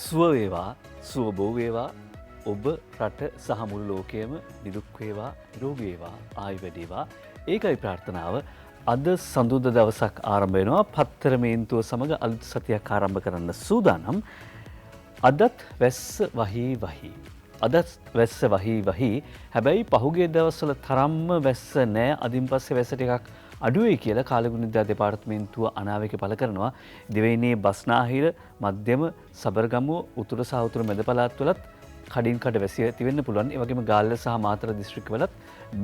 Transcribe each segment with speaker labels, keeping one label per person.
Speaker 1: සුව වේවා සුව බෝ වේවා ඔබ රට සහ මුළු ලෝකයේම නිදුක් වේවා නිරෝගී වේවා ආයු වැඩි වේවා ඒකයි ප්‍රාර්ථනාව. අද සඳුදා දවසක් ආරම්භ වෙනවා පත්තර මේන්තුව සමග අලුත් සතියක් ආරම්භ කරන්න සූදානම්. අදත් වැස්ස වහී වහී. අදත් වැස්ස වහී වහී. හැබැයි පහුගිය දවස්වල තරම්ම වැස්ස නෑ. අදින් පස්සේ වැස්ස ටිකක් අඩුවේ කියලා කාලගුණිකා දෙපාර්තමේන්තුව අනාවැකි පළ කරනවා. දිවයිනේ බස්නාහිර මධ්‍යම සබරගමුව උතුර සහ උතුර මැද පළාත්වලත් කඩින් කඩ වැසි ඇති වෙන්න පුළුවන්. ඒ වගේම ගාල්ල සහ මාතර දිස්ත්‍රික්කවලත්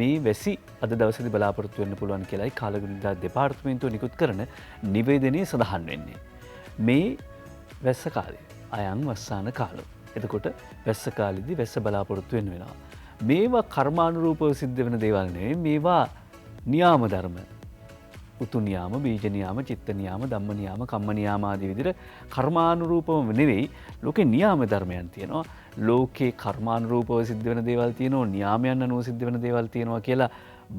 Speaker 1: මේ වැසි අද දවසේදී බලාපොරොත්තු වෙන්න පුළුවන් කියලායි කාලගුණිකා දෙපාර්තමේන්තුව නිකුත් කරන නිවේදනයේ සඳහන් වෙන්නේ. මේ වැස්ස කාලය අයන් වස්සාන කාලය. එතකොට වැස්ස කාලෙදී වැස්ස බලාපොරොත්තු වෙන්න වෙනවා. මේවා කර්මානුරූපව සිද්ධ වෙන දේවල් නෙවෙයි. මේවා නියාම ධර්ම. උතු නියාම, බීජ නියාම, චිත්ත නියාම, ධම්ම නියාම, කම්ම නියාම ආදී විදිහට කර්මානුරූපව නෙවෙයි ලෝකේ නියාම ධර්මයන් තියෙනවා. ලෝකේ කර්මානුරූපව සිද්ධ වෙන දේවල් තියෙනවා, නියාමයන් අනුව සිද්ධ වෙන දේවල් තියෙනවා කියලා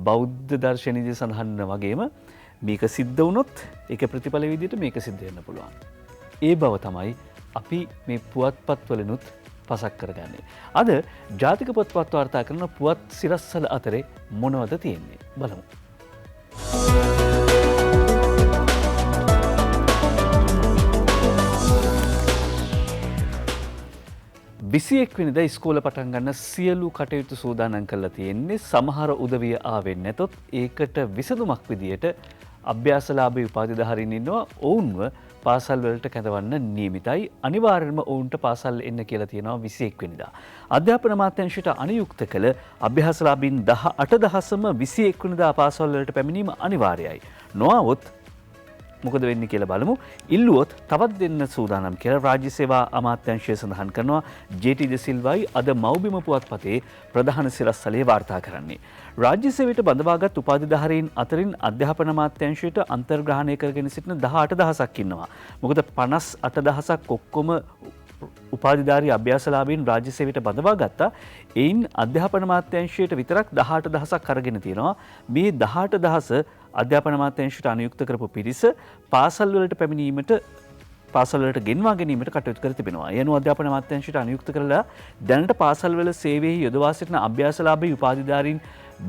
Speaker 1: බෞද්ධ දර්ශනයේදී සඳහන් වගේම මේක සිද්ධ වුණොත් ඒක ප්‍රතිඵල විදිහට මේක සිද්ධ වෙන්න පුළුවන්. ඒ බව තමයි අපි මේ පුවත්පත්වලිනුත් පසක් කරගන්නේ. අද ජාතික පොත්පත් වාර්තා කරන පුවත් සිරස්වල අතරේ මොනවද තියෙන්නේ බලමු. 21 වෙනිදා ඉස්කෝල පටන් ගන්න සියලු කටයුතු සූදානම් කරලා තියෙන්නේ. සමහර උදවිය ආවෙන්නේ නැතොත් ඒකට විසඳුමක් විදියට අභ්‍යාසලාභී උපාධිධාරීන් ඉන්නවා. ඔවුන්ව පාසල් වලට කැඳවන්න නියමිතයි. අනිවාර්යයෙන්ම ඔවුන්ට පාසල් එන්න කියලා තියෙනවා 21 වෙනිදා. අධ්‍යාපන අමාත්‍යාංශයට අනුයුක්ත කළ අභ්‍යාසලාභීන් 18000ම 21 වෙනිදා පාසල් වලට පැමිණීම අනිවාර්යයි. නොආවොත් මොකද වෙන්නේ කියලා බලමු. ඉල්ලුවොත් තවත් දෙන්න සූදානම් කියලා රාජ්‍ය සේවා අමාත්‍යාංශය සඳහන් කරනවා. ජේ.ටී. ද සිල්වායි අද මව්බිම පුවත්පතේ ප්‍රධාන සිරස්තලයේ වාර්තා කරන්නේ. රාජ්‍ය සේවයට බඳවාගත් උපාධිධාරීන් අතරින් අධ්‍යාපන අමාත්‍යාංශයට අන්තර්ග්‍රහණය කරගෙන සිටින 18000ක් ඉන්නවා. මොකද 58000ක් ඔක්කොම උපාධිධාරී අභ්‍යාසලාභීන් රාජ්‍ය සේවයට බඳවා ගත්තා. එයින් අධ්‍යාපන අමාත්‍යාංශයට විතරක් 18000ක් අරගෙන තියෙනවා. මේ 18000 අධ්‍යාපන අමාත්‍යාංශයට අනුයුක්ත කරපු පිරිස පාසල් වලට පැමිණීමට පාසල් වලට ගෙන්වා ගැනීමට කටයුතු කර තිබෙනවා. ඒ අනුව අධ්‍යාපන අමාත්‍යාංශයට අනුයුක්ත කරලා දැනට පාසල් වල සේවයේ යොදවා සිටින අභ්‍යාසලාභී උපාධිධාරීන්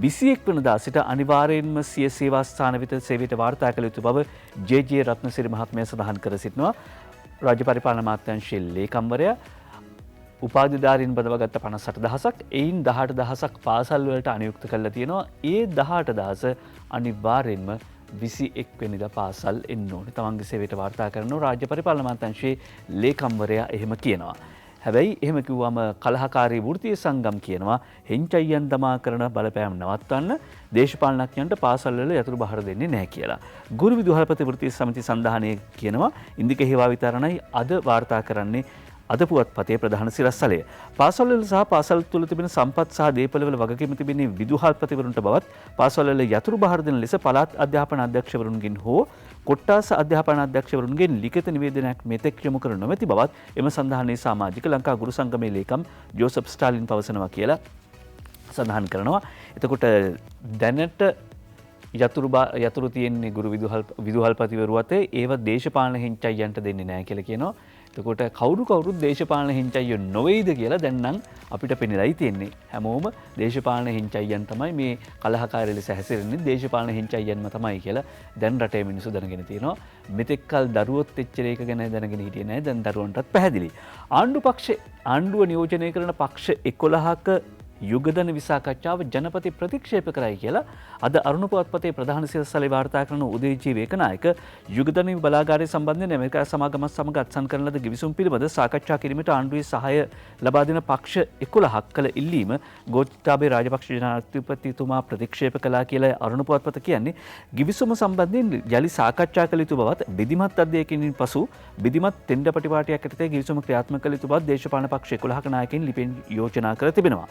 Speaker 1: 21 වෙනිදා සිට අනිවාර්යයෙන්ම සිය සේවා ස්ථාන වෙත සේවයට වාර්තා කළ යුතු බව ජේ.ජේ. රත්නසිරි මහත්මයා සඳහන් කර සිටිනවා. රාජ්‍ය පරිපාලන අමාත්‍යාංශයේ ලේකම්වරයා උපාධිධාරීන් බඳවාගත්ත 58000ක් එයින් 18000ක් පාසල් වලට අනුයුක්ත කරලා තියෙනවා. ඒ 18000 අනිවාර්යෙන්ම 21 වෙනිදා පාසල් එන්න ඕනේ. තමන්ගේ සේවයට වාර්තා කරන රාජ්‍ය පරිපාලන අමාත්‍යාංශයේ ලේකම්වරයා එහෙම කියනවා. හැබැයි එහෙම කිව්වම කලහකාරී වෘත්තීය සංගම් කියනවා හෙන්චයියන් දමා කරන බලපෑම් නවත්වන්න දේශපාලනඥයන්ට පාසල් වල යතුරු බහර දෙන්නේ නැහැ කියලා. ගුරු විදුහල්පති වෘත්තීය සමිති සන්ධානයේ කියනවා ඉන්දික හේවා විතරණයි අද වාර්තා කරන්නේ අද පුවත්පතේ ප්‍රධාන සිරස්තලය. පාසල් වල සහ පාසල් තුල තිබෙන සම්පත් සහ දේපළ වල වගකීම් තිබෙන්නේ විදුහල්පතිවරුන්ට බවත් පාසල් වල යතුරු බහර දෙන ලෙස පළාත් අධ්‍යාපන අධ්‍යක්ෂවරුන්ගෙන් හෝ කොට්ටාස අධ්‍යාපන අධ්‍යක්ෂවරුන්ගෙන් ලිඛිත නිවේදනයක් මෙතෙක් යොමු කර නොමැති බවත් එම සන්ධානයේ සමාජික ලංකා ගුරු සංගමේ ලේකම් ජෝසප් ස්ටාලින් පවසනවා කියලා සඳහන් කරනවා. එතකොට දැනට යතුරු තියෙන්නේ ගුරු විදුහල්පතිවරු අතේ ඒව දේශපාලන හිංචයියන්ට දෙන්නේ නැහැ කියලා කියනවා. එතකොට කවුරුත් දේශපාලන හිංචයියෝ නොවේද කියලා දැන් නම් අපිට පෙනෙලයි තියෙන්නේ. හැමෝම දේශපාලන හිංචයියන් තමයි මේ කලහකාරී ලෙස හැසිරෙන්නේ දේශපාලන හිංචයියන්ම තමයි කියලා දැන් රටේ මිනිස්සු දැනගෙන තියෙනවා. මෙතෙක්කල් දරුවොත් එච්චර ඒක ගැන දැනගෙන හිටියේ නැහැ. දැන් දරුවන්ටත් පැහැදිලි. ආණ්ඩුව නියෝජනය කරන පක්ෂ 11ක යුගදන විසාකච්ඡාව ජනපති ප්‍රතික්ෂේප කරයි කියලා අද අරුණ පුවත්පතේ ප්‍රධාන සිරස්තලයේ වාර්තා කරන උදේජී වේකනායක යුගදන බලාගාරය සම්බන්ධයෙන් ඇමරිකා සමාගමත් සමග අත්සන් කරන ලද ගිවිසුම් පිළිබඳ සාකච්ඡා කිරීමට ආණ්ඩුවේ සහාය ලබා දෙන පක්ෂ 11ක් කළ ඉල්ලීම ගෝඨාභය රාජපක්ෂ ජනාධිපතිතුමා ප්‍රතික්ෂේප කළා කියලා අරුණ පුවත්පත කියන්නේ. ගිවිසුම සම්බන්ධයෙන් යලි සාකච්ඡා කළ යුතු බවත් විධිමත් අධ්‍යයනකින් පසු විධිමත් තෙන්ඩ පටිපාටියක් යටතේ ගිවිසුම ක්‍රියාත්මක කළ යුතු බවත් දේශපාලන පක්ෂ 11ක නායකයින් ලිපියෙන් යෝජනා කර තිබෙනවා.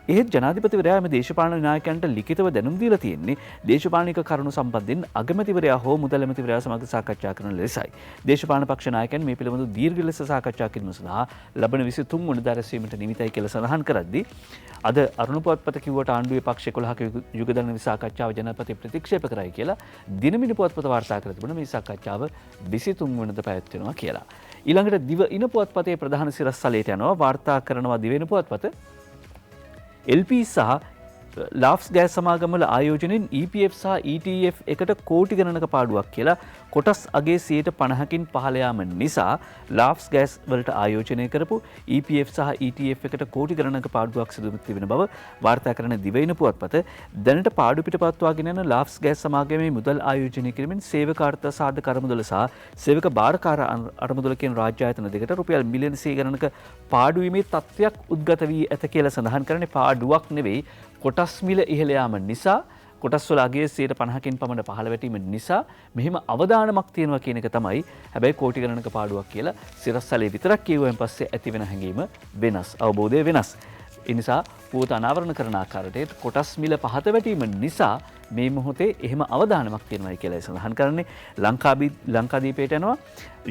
Speaker 1: එහෙත් ජනාධිපතිවරයා මේ දේශපාලන නායකයන්ට ලිඛිතව දැනුම් දීලා තියෙන්නේ දේශපාලනික කරුණු සම්බන්ධයෙන් අගමැතිවරයා හෝ මුදල් ඇමතිවරයා සමග සාකච්ඡා කරන ලෙසයි. දේශපාලන පක්ෂ නායකයන් මේ පිළිබඳව දීර්ඝ ලෙස සාකච්ඡා කිරීම සඳහා ලබන 23 වෙනිදා රැස්වීමට නියමිතයි කියලා සඳහන් කරද්දී අද අරුණ පුවත්පත කිව්වට ආණ්ඩුවේ පක්ෂ 11ක යුගදන සාකච්ඡාව ජනපති ප්‍රතික්ෂේප කරයි කියලා දිනමින පුවත්පත වාර්තා කර තිබුණා. මේ සාකච්ඡාව 23 වෙනිදා පැවැත්වෙනවා කියලා. ඊළඟට දිව ඉන පුවත්පතේ ප්‍රධාන සිරස්තලයට යනවා වාර්තා කරනවා දිව ඉන පුවත්පත LP සහ ලාෆ්ස් ගෑස් සමාගමවල ආයෝජනයෙන් EPF සහ ETF එකට කෝටි ගණනක පාඩුවක් කියලා කොටස් අගේ 50%කින් පහළ යාම නිසා ලාෆ්ස් ගෑස් වලට ආයෝජනය කරපු EPF සහ ETF එකට කෝටි ගණනක පාඩුවක් සිදු තිබෙන බව වාර්තා කරන දිවයින පුවත්පත දැනට පාඩු පිටපත්වාගෙන යන ලාෆ්ස් ගෑස් සමාගමේ මුදල් ආයෝජනය කිරීමෙන් සේවකාර්ත සාධක අරමුදල සහ සේවක භාරකාර අරමුදල කියන රාජ්‍ය ආයතන දෙකට රුපියල් මිලියන 100 ගණනක පාඩු වීමේ තත්ත්වයක් උද්ගත වී ඇත කියලා සඳහන් කරන්නේ පාඩුවක් නෙවෙයි කොටස් මිල ඉහළ යාම නිසා කොටස් වල අගය 50%කින් පමණ පහළ වැටීම නිසා මෙහිම අවදානමක් තියෙනවා කියන එක තමයි හැබැයි කෝටි ගණනක පාඩුවක් කියලා සිරස්තලේ විතරක් කියුවෙන් පස්සේ ඇති වෙන හැඟීම වෙනස් අවබෝධය වෙනස්. ඒ නිසා පුවත අනාවරණ කරන ආකාරයට කොටස් මිල පහත වැටීම නිසා මේ මොහොතේ එහෙම අවදානමක් තියෙනවායි කියලා සඳහන් කරන්නේ ලංකාදීපයට යනවා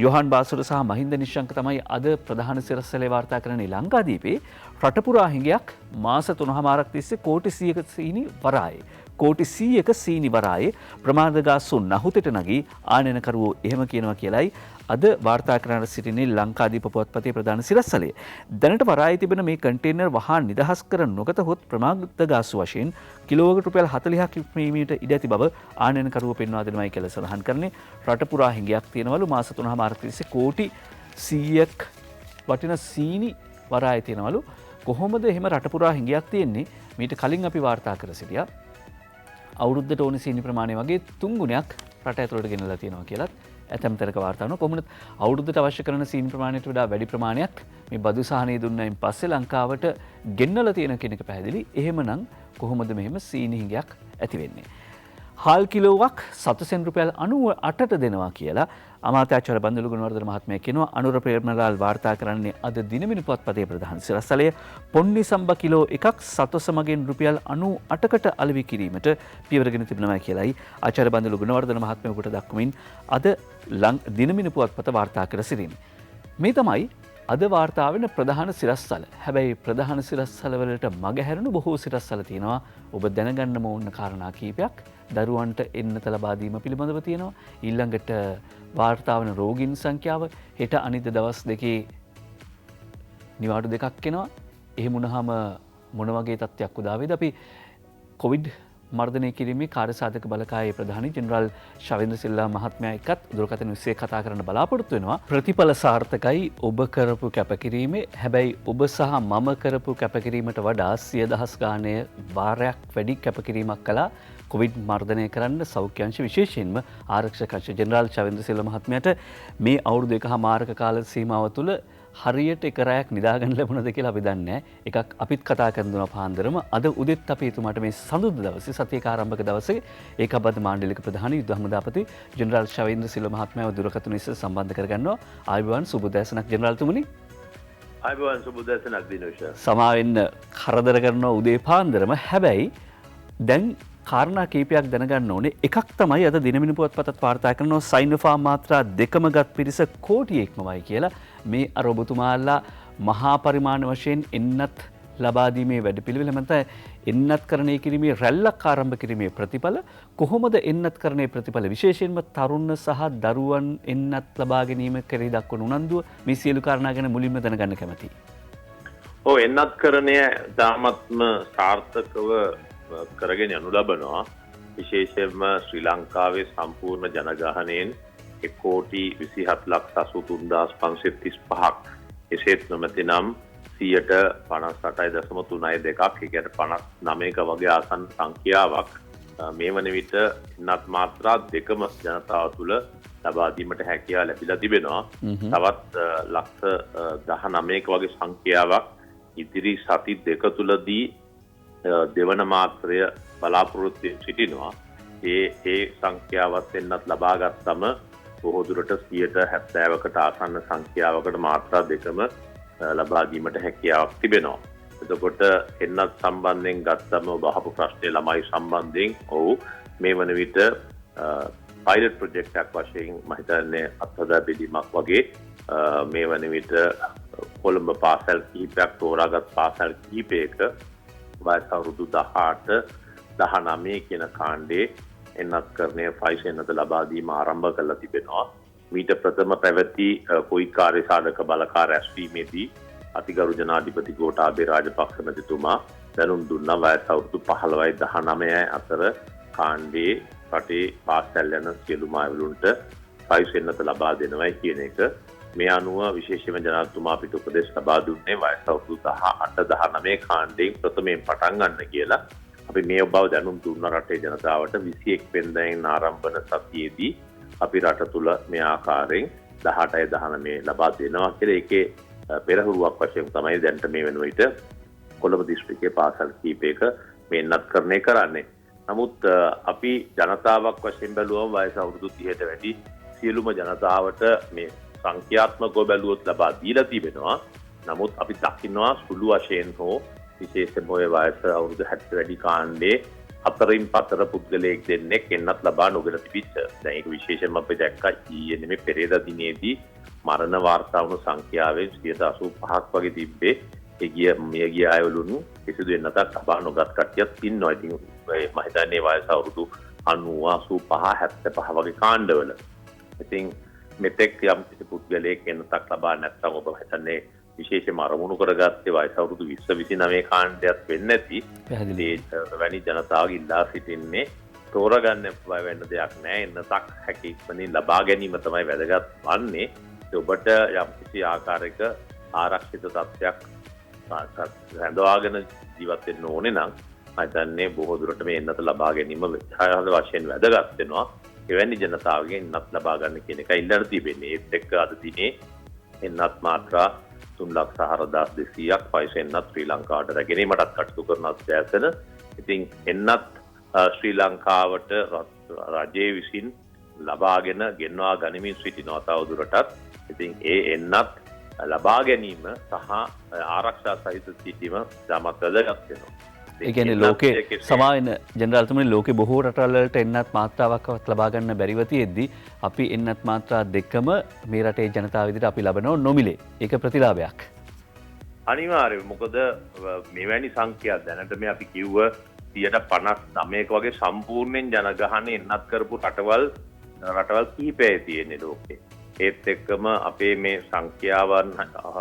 Speaker 1: යොහන් බාසුර සහ මහින්ද නිශ්ශංක තමයි අද ප්‍රධාන සිරස්තලේ වාර්තා කරන්නේ ලංකාදීපේ රටපුරා හිඟයක් මාස 3මාරක් තිස්සේ කෝටි 100ක සීනි වරායේ කෝටි 100ක සීනි වරායේ ප්‍රමාද ගාසු නහුතට නැගී ආනයනකරුවෝ එහෙම කියනවා කියලයි අද වාර්තා කරන සිටින්නේ ලංකාදීප පුවත්පතේ ප්‍රධාන සිරස්තලය. දැනට වරායේ තිබෙන මේ කන්ටේනර් වහා නිදහස් කර නොගතහොත් ප්‍රමාද ගාසු වශයෙන් කිලෝවකට රුපියල් 40ක් විකුණීමට ඉඩ ඇති බව ආනයනකරුවෝ පෙන්වා දෙනවායි කියලා සඳහන් කරන්නේ රටපුරා හිඟයක් තියෙනවලු මාස 3මාරක් තිස්සේ කෝටි 100ක් වටින සීනි වරායේ තියෙනවලු. කොහොමද එහෙම රටපුරා හිඟයක් තියෙන්නේ? මීට කලින් අපි වාර්තා කර සිටියා අවුරුද්දට ඕන සීනි ප්‍රමාණය වගේ 3 ගුණයක් රට ඇතුළට ගෙනලා තියෙනවා කියලත් ඇතැම් තැනක වාර්තා වෙනවා. කොහොමද අවුරුද්දට අවශ්‍ය කරන සීනි ප්‍රමාණයට වඩා වැඩි ප්‍රමාණයක් මේ බදු සහනය දුන්නායින් පස්සේ ලංකාවට ගෙන්නලා තියෙන කෙනෙක් පැහැදිලි. එහෙමනම් කොහොමද මෙහෙම සීනි හිඟයක් ඇති වෙන්නේ? හාල් කිලෝවක් සතුසෙන් රුපියල් 98ට දෙනවා කියලා අමාත්‍යාචාර්ය බන්දුලු ගුණවර්ධන මහත්මයා කියනවා. අනුර ප්‍රේමලාල් වාර්තා කරන්නේ අද දිනමින පුවත්පතේ ප්‍රධාන සිරස්තලය පොන්නි සම්බ කිලෝ එකක් සතොස මගෙන් රුපියල් 98කට අලෙවි කිරීමට පියවරගෙන තිබෙනවා කියලයි ආචාර්ය බන්දුලු ගුණවර්ධන මහත්මයා ඔබට දක්වමින් අද දිනමින පුවත්පත වාර්තා කර සිටින්නේ. මේ තමයි අද වාර්තා වෙන ප්‍රධාන සිරස්තල. හැබැයි ප්‍රධාන සිරස්තල වලට මගහැරුණු බොහෝ සිරස්තල තියෙනවා. ඔබ දැනගන්නම ඕන කාරණා කීපයක් දරුවන්ට එන්නත ලබා දීම පිළිබඳව තියෙනවා. ඊළඟට වාර්තා වන රෝගීන් සංඛ්‍යාව හෙට අනිත් දවස් දෙකේ නිවාඩු දෙකක් එනවා. එහෙම වුණාම මොන වගේ තත්ත්වයක් උදා වේද? අපි කොවිඩ් මර්ධනය කිරීමේ කාර්යසාධක බලකායේ ප්‍රධානී ජෙනරාල් ශවේන්ද්‍ර සිල්වා මහත්මයා එක්කත් දුරකථන විශ්ේ කතා කරන්න බලාපොරොත්තු වෙනවා. ප්‍රතිඵල සාර්ථකයි ඔබ කරපු කැපකිරීමේ. හැබැයි ඔබ සහ මම කරපු කැපකිරීමට වඩා 100,000 ගාණය වාරයක් වැඩි කැපකිරීමක් කළා කොවිඩ් මර්ධනය කරන්න සෞඛ්‍ය අංශ විශේෂයෙන්ම ආරක්ෂක අංශ ජෙනරාල් ශවේන්ද්‍ර සිල්වා මහත්මයාට මේ අවුරුදු 1.5 කාල සීමාව තුළ හරියට එක රැයක් නිදාගන්න ලැබුණද කියලා අපි දන්නේ නැහැ. එකක් අපිත් කතා කරන දුනා පාන්දරම අද උදෙත් අපි එතුමාට මේ සඳුදා දවසේ සතියක ආරම්භක දවසේ ඒකබද්ධ මාණ්ඩලික ප්‍රධානී යුද හමුදාපති ජෙනරාල් ශවේන්ද්‍ර සිල්වා මහත්මයාව දුරකථන විශ්ව සම්බන්ධ කරගන්නවා. ආයුබෝවන් සුබ උදෑසනක් ජෙනරාල් තුමනි.
Speaker 2: ආයුබෝවන් සුබ උදෑසනක් දිනෝෂ.
Speaker 1: සමාවෙන්න කරදර කරනවා උදේ පාන්දරම. හැබැයි දැන් කාරණා කීපයක් දැනගන්න ඕනේ. එකක් තමයි අද දිනමින පුවත්පතත් වාර්තා කරනවා සයිනෝෆාම් මාත්‍රා දෙකම ගත් පිරිස කෝටියක්මවයි කියලා. මේ අර ඔබතුමාලා මහා පරිමාණ වශයෙන් එන්නත් ලබා දීමේ වැඩපිළිවෙල මත එන්නත්කරණය කිරීමේ රැල්ලක් ආරම්භ කිරීමේ ප්‍රතිඵල කොහොමද එන්නත්කරණයේ ප්‍රතිඵල විශේෂයෙන්ම තරුණ සහ දරුවන් එන්නත් ලබා ගැනීම කෙරෙහි දක්වන උනන්දුව මේ සියලු කාරණා ගැන මුලින්ම දැනගන්න කැමතියි.
Speaker 2: ඔව් එන්නත්කරණය තාමත්ම සාර්ථකව කරගෙන යනු ලබනවා. විශේෂයෙන්ම ශ්‍රී ලංකාවේ සම්පූර්ණ ජනගහනයෙන් 1,27,83,535ක් එසේත් නොමැතිනම් 58.32%, ඒ කියන්නේ 59ක වගේ ආසන්න සංඛ්‍යාවක් මේ වන විට එන්නත් මාත්‍රා දෙකම ජනතාව තුළ ලබා දීමට හැකියාව ලැබිලා තිබෙනවා. තවත් ලක්ෂ 19ක වගේ සංඛ්‍යාවක් ඉදිරි සති දෙක තුලදී දෙවන මාත්‍රය බලාපොරොත්තු සිටිනවා. ඒ සංඛ්‍යාවත් එන්නත් ලබා ගත්තම බොහෝ දුරට 70%කට ආසන්න සංඛ්‍යාවකට මාත්‍රා දෙකම ලබා දීමට හැකියාවක් තිබෙනවා. එතකොට එන්නත් සම්බන්ධයෙන් ගත්තම ඔබ අහපු ප්‍රශ්නේ ළමයි සම්බන්ධයෙන් ඔව් මේ වන විට පයිලට් ප්‍රොජෙක්ට් එකක් වශයෙන් මම හිතන්නේ අත්හදා බෙදීමක් වගේ මේ වන විට කොළඹ පාසල් කිහිපයක් තෝරාගත් පාසල් කිහිපයක වයස අවුරුදු 18 19 කියන කාණ්ඩේ එන්නත්කරණය ෆයිස් එන්නත ලබා දීම ආරම්භ කරලා තිබෙනවා. මීට ප්‍රථම පැවති කොයි කාර්යසාධක බලකාර රැස්වීමේදී අතිගරු ජනාධිපති ගෝඨාභය රාජපක්ෂ මැතිතුමා දැනුම් දුන්නා වයස අවුරුදු 15යි 19යි අතර කාණ්ඩේ රටේ පාසල් යන සියලුම අයවලුන්ට පයිස් එන්නත ලබා දෙනවයි කියන එක. මේ අනුව විශේෂයෙන්ම ජනාධිපතිතුමා අපිට උපදෙස් ලබා දුන්නේ වයස අවුරුදු 18 19 කාණ්ඩයෙන් ප්‍රථමයෙන් පටන් ගන්න කියලා. අපි මේ බව දැනුම් දුන්නා රටේ ජනතාවට 21 වෙනිදායින් ආරම්භ වන සතියේදී අපි රට තුල මේ ආකාරයෙන් 18 19 ලබා දෙනවා කියලා. ඒකේ පෙරහුරුවක් වශයෙන් තමයි දැන්ට මේ වෙන විට කොළඹ දිස්ත්‍රික්කයේ පාසල් කීපයක මේ නත්කරණය කරන්නේ. නමුත් අපි ජනතාවක් වශයෙන් බැලුවම වයස අවුරුදු 30ට වැඩි සියලුම ජනතාවට මේ සංඛ්‍යාත්මකව බැලුවොත් ලබා දීලා තිබෙනවා. නමුත් අපි දකින්නවා සුළු වශයෙන් හෝ විශේෂයෙන්ම ඔය වයස අවුරුදු 60 වැඩි කාණ්ඩේ හතරින් පතර පුද්ගලයෙක් දෙන්නෙක් එන්නත් ලබා නොගෙන තිබිච්ච. දැන් ඒක විශේෂයෙන්ම අපි දැක්කා ඊයේ නෙමෙයි පෙරේදා දිනේදී මරණ වාර්තා වුණු සංඛ්‍යාවෙන් 85ක් වගේ තිබ්බේ. මිය ගිය අයවලුන් කිසිදු එන්නතක් ලබා නොගත් කට්ටියක් ඉන්නවා. ඉතින් මම හිතන්නේ වයස අවුරුදු 90 85 75 වගේ කාණ්ඩවල. ඉතින් මෙතෙක් යම් කිසි පුද්ගලයෙක් එන්නතක් ලබා නැත්නම් ඔබ හිතන්නේ විශේෂයෙන්ම අරමුණු කරගත්තේ වයස අවුරුදු 20 29 කාණ්ඩයක් වෙන්නේ නැති. ඒ වැනි ජනතාවගේ ඉල්ලා සිටින්නේ තෝරගන්න වෙන්න දෙයක් නැහැ. එන්නතක් හැකියික්මනින් ලබා ගැනීම තමයි වැදගත් වන්නේ. ඔබට යම් කිසි ආකාරයක ආරක්ෂිත තත්ත්වයක් රැඳවාගෙන ජීවත් වෙන්න ඕනේ නම් මම හිතන්නේ බොහෝ දුරට මේ එන්නත ලබා ගැනීම වශයෙන් වැදගත් වෙනවා. එවැනි ජනතාවගෙන් එන්නත් ලබා ගන්න කියන එක ඉල්ලන තිබෙන්නේ. ඒත් එක්ක අද දිනේ එන්නත් මාත්‍රා 3,42,200ක් පයිස එන්නත් ශ්‍රී ලංකාවට රැගෙනීමටත් කටයුතු කරන අධ්‍යාසන. ඉතින් එන්නත් ශ්‍රී ලංකාවට රජයේ විසින් ලබාගෙන ගෙන්වා ගනිමින් සිටිනවා තවදුරටත්. ඉතින් ඒ එන්නත් ලබා ගැනීම සහ ආරක්ෂා සහිත සිටීම ධමත් වැදගත් වෙනවා.
Speaker 1: ඒ කියන්නේ ලෝකේ සමාවෙන ජෙනරාල්තුමනි ලෝකේ බොහෝ රටවල් වලට එන්නත් මාත්‍රාවක්වත් ලබා ගන්න බැරිව තියෙද්දි අපි එන්නත් මාත්‍රා දෙකම මේ රටේ ජනතාව විදිහට අපි ලබනවා නොමිලේ. ඒක ප්‍රතිලාභයක්.
Speaker 2: අනිවාර්යයෙන්. මොකද මෙවැනි සංඛ්‍යා දැනට මේ අපි කිව්ව 59ක වගේ සම්පූර්ණයෙන් ජනගහනය එන්නත් කරපු රටවල් කිහිපයයි තියෙන්නේ ලෝකේ. ඒත් එක්කම අපේ මේ සංඛ්‍යාවන්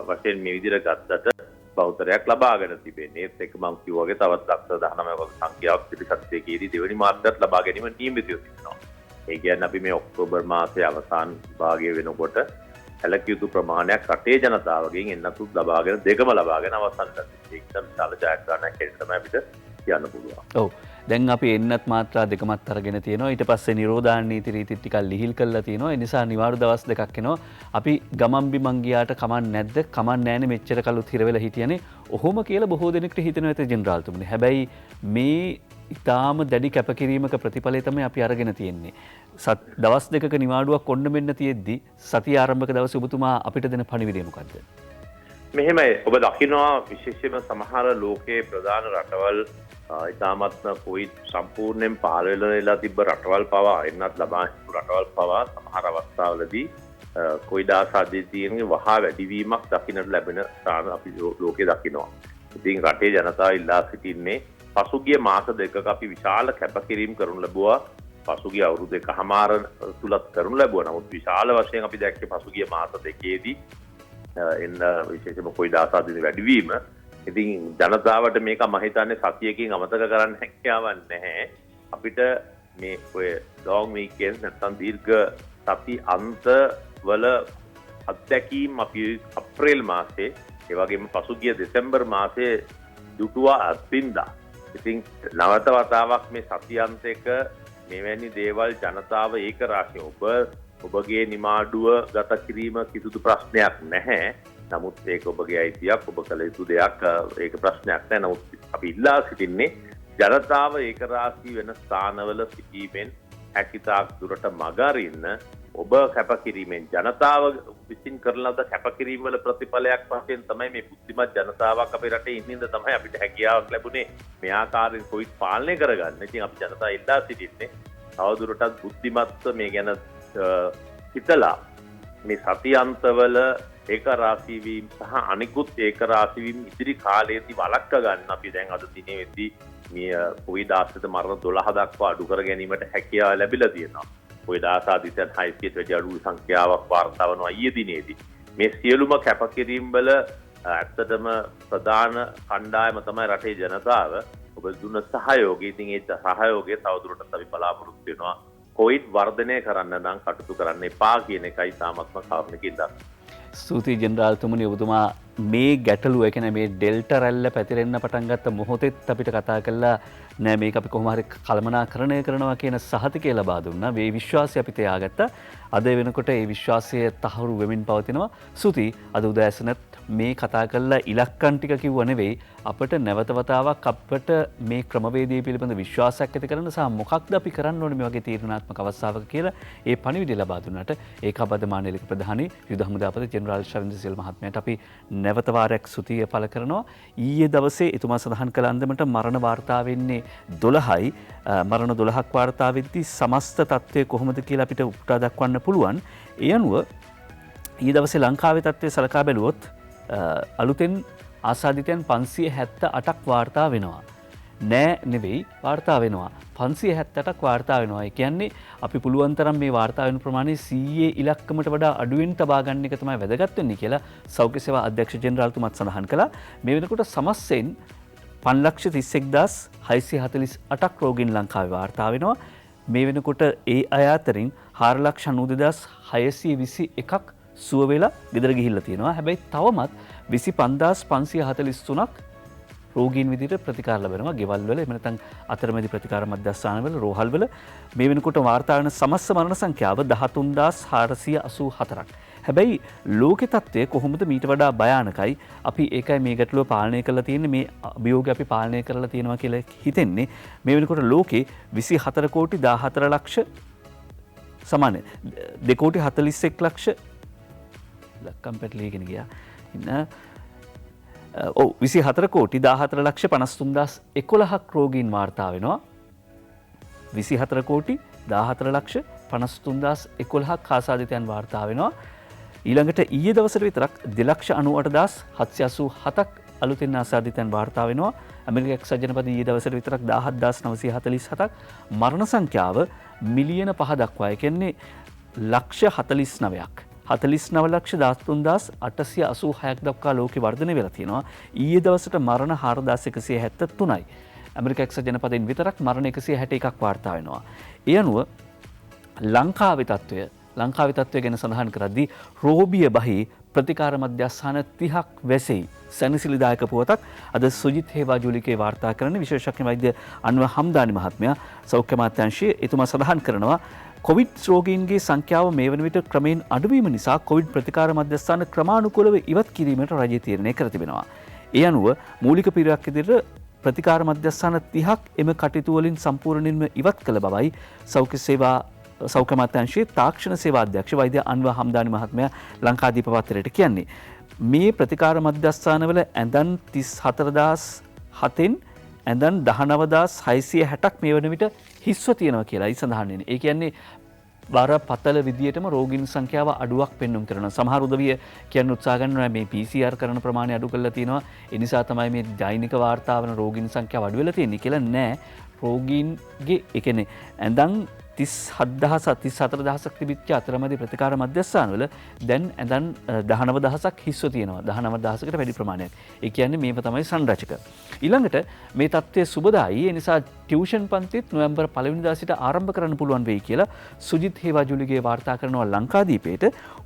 Speaker 2: වශයෙන් මේ විදිහට ගත්තට බෞද්ධරයක් ලබාගෙන තිබෙන්නේ. ඒත් එක්ක මම කිව්වා වගේ තවත් ලක්ෂ 19ක වගේ සංඛ්‍යාවක් පිටිසක්තියේදී දෙවෙනි මාත්‍රාත් ලබා ගැනීම නියමිතව තිබෙනවා. ඒ කියන්නේ අපි මේ ඔක්තෝබර් මාසයේ අවසාන භාගය වෙනකොට සැලකිය යුතු ප්‍රමාණයක් රටේ ජනතාවගෙන් එන්නතුත් ලබාගෙන දෙකම ලබාගෙන අවසන් කරලා ඒක විශාල ජයග්‍රහණයක් කියලා තමයි අපිට කියන්න පුළුවන්.
Speaker 1: ඔව්. දැන් අපි එන්නත් මාත්‍රා දෙකමත් අරගෙන තියෙනවා. ඊට පස්සේ නිරෝධායන නීති රීති ටිකක් ලිහිල් කරලා තියෙනවා. ඒ නිසා නිවාඩු දවස් දෙකක් එනවා. අපි ගමන් බිමන් ගියාට කමක් නැද්ද? කමක් නැහැනේ මෙච්චර කලුත් හිර වෙලා හිටියනේ. ඔහොම කියලා බොහෝ දෙනෙක්ට හිතෙනවා ඇත ජෙනරාල්තුමනි. හැබැයි මේ ඊටාම දැඩි කැපකිරීමක ප්‍රතිඵලය තමයි අපි අරගෙන තියෙන්නේ. දවස් දෙකක නිවාඩුවක් ඔන්න මෙන්න තියෙද්දි සතිය ආරම්භක දවසේ ඔබතුමා අපිට දෙන පණිවිඩය මොකද්ද?
Speaker 2: මෙහෙමයි. ඔබ දකිනවා විශේෂයෙන්ම සමහර ලෝකයේ ප්‍රධාන රටවල් ඉතාමත්ම කොයි සම්පූර්ණයෙන් පහළ වෙලා තිබ්බ රටවල් පවා එන්නත් ලබා රටවල් පවා සමහර අවස්ථාවලදී කොයි දාසාදී තියෙන වහා වැඩිවීමක් දකින්නට ලැබෙන ස්ථාන අපි ලෝකේ දකිනවා. ඉතින් රටේ ජනතාව ඉල්ලා සිටින්නේ පසුගිය මාස දෙකක අපි විශාල කැපකිරීම කරනු ලැබුවා. පසුගිය අවුරුදු දෙකමාර තුලත් කරනු ලැබුවා. නමුත් විශාල වශයෙන් අපි දැක්කේ පසුගිය මාස දෙකේදී එන්න විශේෂයෙන්ම කොයි දාසාදී වැඩිවීම. ඉතින් ජනතාවට මේක මම හිතන්නේ සතියකින් අමතක කරන්න හැකියාවක් නැහැ. අපිට මේ ඔය ලොං වීකෙන්ඩ් නැත්නම් දීර්ඝ සති අන්තවල අත්දැකීම් අපි අප්‍රේල් මාසේ ඒ වගේම පසුගිය දෙසැම්බර් මාසේ දුටුවා අත්විඳා. ඉතින් නවත වතාවක් මේ සති අන්තයක මෙවැනි දේවල් ජනතාව ඒක රාශිය ඔබගේ නිමාඩුව ගත කිරීම කිසිදු ප්‍රශ්නයක් නැහැ. නමුත් ඒක ඔබගේ අයිතියක්, ඔබ කළ යුතු දෙයක්. ඒක ප්‍රශ්නයක් නැහැ. නමුත් අපි ඉල්ලා සිටින්නේ ජනතාව ඒක රාශී වෙන ස්ථානවල සිටීමෙන් හැකියතාක් දුරට මගහරින්න ඔබ කැපකිරීමෙන් ජනතාව විසින් කරන ලද කැපකිරීම වල ප්‍රතිඵලයක් වශයෙන් තමයි මේ බුද්ධිමත් ජනතාවක් අපේ රටේ ඉන්නින්ද තමයි අපිට හැකියාවක් ලැබුණේ මේ ආකාරයෙන් කොවිඩ් පාලනය කරගන්න. ඉතින් අපි ජනතාව ඉල්ලා සිටින්නේ තවදුරටත් බුද්ධිමත්ව මේ ගැන හිතලා මේ සතියන්තවල ඒක රාශී වීම සහ අනිකුත් ඒක රාශී වීම ඉදිරි කාලයේදී වළක්වා ගන්න අපි දැන් අද දිනේ වෙද්දී මේ කොවිඩ් ආශ්‍රිත මරණ 12 දක්වා අඩු කර ගැනීමට හැකියාව ලැබිලා තියෙනවා. ඔය දාසාදිතයන් 600ට වැඩි අඩු සංඛ්‍යාවක් වාර්තා වනවා ඊයේ දිනේදී. මේ සියලුම කැපකිරීම් වල ඇත්තටම ප්‍රධාන කණ්ඩායම තමයි රටේ ජනතාව. ඔබ දුන්න සහයෝගය. ඉතින් ඒ සහයෝගය තවදුරටත් අපි බලාපොරොත්තු වෙනවා. කොවිඩ් වර්ධනය කරන්න නම් කටයුතු කරන්න එපා කියන එකයි තාමත්ම කාරණකින් දක්වන්නේ.
Speaker 1: ස්තුතියි ජෙනරාල්තුමනි, ඔබතුමා මේ ගැටලුව, ඒ කියන්නේ මේ ඩෙල්ටා රැල්ල පැතිරෙන්න පටන් ගත්ත මොහොතෙත් අපිට කතා කළා නෑ මේක අපි කොහොම හරි කළමනාකරණය කරනවා කියන සහතිකය ලබා දුන්නා. මේ විශ්වාසය අපි තියාගත්තා. අද වෙනකොට ඒ විශ්වාසය තහවුරු වෙමින් පවතිනවා. ස්තුතියි. අද උදෑසනත් මේ කතා කළා ඉලක්කම් ටික කිව්ව නෙවෙයි, අපිට නැවත වතාවක් අපිට මේ ක්‍රමවේදය පිළිබඳ විශ්වාසයක් ඇති කරන්න සහ මොකක්ද අපි කරන්න ඕනේ මේ වගේ තීරණාත්මක අවස්ථාවක කියලා ඒ පණිවිඩය ලබා දුන්නාට ඒකාබද්ධ මානලික ප්‍රධානී යුද හමුදාපති ජෙනරාල් ශවින්ද්‍ර සිල් මහත්මයාට අපි නැවත වාරයක් ස්තුතිය පළ කරනවා. ඊයේ දවසේ එතුමා සඳහන් කළ අන්දමට මරණ වාර්තා වෙන්නේ 12යි. මරණ 12ක් වාර්තා වෙද්දී සමස්ත තත්ත්වය කොහොමද කියලා අපිට උපුටා දක්වන්න පුළුවන්. ඒ අනුව ඊයේ දවසේ ලංකාවේ තත්ත්වය සලකා බැලුවොත් අලුතෙන් ආසාදිතයන් 578ක් වාර්තා වෙනවා. නෑ නෙවෙයි වාර්තා වෙනවා. 578ක් වාර්තා වෙනවා. ඒ කියන්නේ අපි පුළුවන් තරම් මේ වාර්තා වෙන ප්‍රමාණය 100 ඉලක්කමට වඩා අඩුවෙන් තබා ගන්න එක තමයි වැදගත් වෙන්නේ කියලා සෞඛ්‍ය සේවා අධ්‍යක්ෂ ජෙනරාල්තුමත් සඳහන් කළා. මේ වෙනකොට සමස්තයෙන් 5,31,648ක් රෝගීන් ලංකාවේ වාර්තා වෙනවා. මේ වෙනකොට ඒ අය අතරින් 4,90,621ක් සුව වෙලා ගෙදර ගිහිල්ලා තියෙනවා. හැබැයි තවමත් 25,543ක් රෝගීන් විදිහට ප්‍රතිකාර ලැබෙනවා ගෙවල් වල. එහෙම නැත්නම් අතරමැදි ප්‍රතිකාර මධ්‍යස්ථානවල, රෝහල් වල. මේ වෙනකොට වාර්තා වෙන සමස්ත මරණ සංඛ්‍යාව 13,484ක්. හැබැයි ලෝකේ තත්ත්වය කොහොමද මීට වඩා භයානකයි. අපි ඒකයි මේ ගැටලුව පාලනය කරලා තියෙන්නේ, මේ අභියෝගය අපි පාලනය කරලා තියෙනවා කියලා හිතෙන්නේ. මේ වෙනකොට ලෝකේ 24 කෝටි 14 ලක්ෂ සමාන 2 කෝටි 41 ලක්ෂ ලක්කම් පැටලීගෙන ගියා. ඉන්න 24 කෝටි 14 ලක්ෂ 53,011ක් රෝගීන් වාර්තා වෙනවා. 24 කෝටි 14 ලක්ෂ 53,011ක් ආසාදිතයන් වාර්තා වෙනවා. ඊළඟට ඊයේ දවසට විතරක් 2,98,787ක් අලුතින් ආසාදිතයන් වාර්තා වෙනවා. ඇමරික එක්සත් ජනපදයේ ඊයේ දවසට විතරක් 17,947ක්. මරණ සංඛ්‍යාව මිලියන 5 දක්වා. ඒ කියන්නේ ලක්ෂ 49ක්. 49,13,886ක් දක්වා ලෝකෙ වර්ධනය වෙලා තියෙනවා. ඊයේ දවසට මරණ 4,173යි. ඇමරික එක්සත් ජනපදයෙන් විතරක් මරණ 161ක් වාර්තා වෙනවා. ඒ අනුව ලංකාවේ තත්ත්වය ගැන සඳහන් කරද්දී රෝබිය බහි ප්‍රතිකාර මධ්‍යස්ථාන 30ක් වැසෙයි. සැනසිලිදායක පුවතක් අද සුජිත් හේවාජුලිකේ වාර්තා කරන විශේෂඥ වෛද්‍ය අන්ව හම්දානි මහත්මයා සෞඛ්‍ය අමාත්‍යාංශයේ එතුමා සඳහන් කරනවා කොවිඩ් රෝගීන්ගේ සංඛ්‍යාව මේ වන විට ක්‍රමයෙන් අඩුවීම නිසා කොවිඩ් ප්‍රතිකාර මධ්‍යස්ථාන ක්‍රමානුකූලව ඉවත් කිරීමට රජය තීරණය කර තිබෙනවා. ඒ අනුව මූලික පිරියක් ඉදිරියට ප්‍රතිකාර මධ්‍යස්ථාන 30ක් එම කටයුතු වලින් සම්පූර්ණයෙන්ම ඉවත් කළ බවයි සෞඛ්‍ය අමාත්‍යාංශයේ තාක්ෂණ සේවා අධ්‍යක්ෂ වෛද්‍ය අන්ව හම්දානි මහත්මයා ලංකාදීප පත්තරයට කියන්නේ. මේ ප්‍රතිකාර මධ්‍යස්ථානවල ඇඳන් 34,007න් ඇඳන් 19,660ක් මේ වන විට හිස්ව තියෙනවා කියලායි සඳහන් වෙන්නේ. ඒ කියන්නේ බරපතල විදියටම රෝගීන් සංඛ්‍යාව අඩුවක් පෙන්වන්න කරනවා. සමහර උදවිය කියන්න උත්සාහ කරනවා මේ PCR කරන ප්‍රමාණය අඩු කරලා තියෙනවා. ඒ නිසා තමයි මේ දෛනික වාර්තා වන රෝගීන් සංඛ්‍යාව අඩු වෙලා තියෙන්නේ කියලා නෑ. රෝගීන්ගේ ඒ කියන්නේ ඇඳන් 34,000ක් තිබිච්ච අතරමැදි ප්‍රතිකාර මධ්‍යස්ථානවල දැන් ඇඳන් 19,000ක් හිස්ව තියෙනවා. 19,000කට වැඩි ප්‍රමාණයක්. ඒ කියන්නේ මේව තමයි සංරචක. ඊළඟට මේ தත්ත්වය සුබදායි. ඒ නිසා ටියුෂන් පන්තිත් නොවැම්බර් 1 වෙනිදා සිට ආරම්භ කරන්න පුළුවන් වෙයි කියලා සුජිත් හේවාජුලිගේ වාර්තා කරනවා ලංකාදීපේට.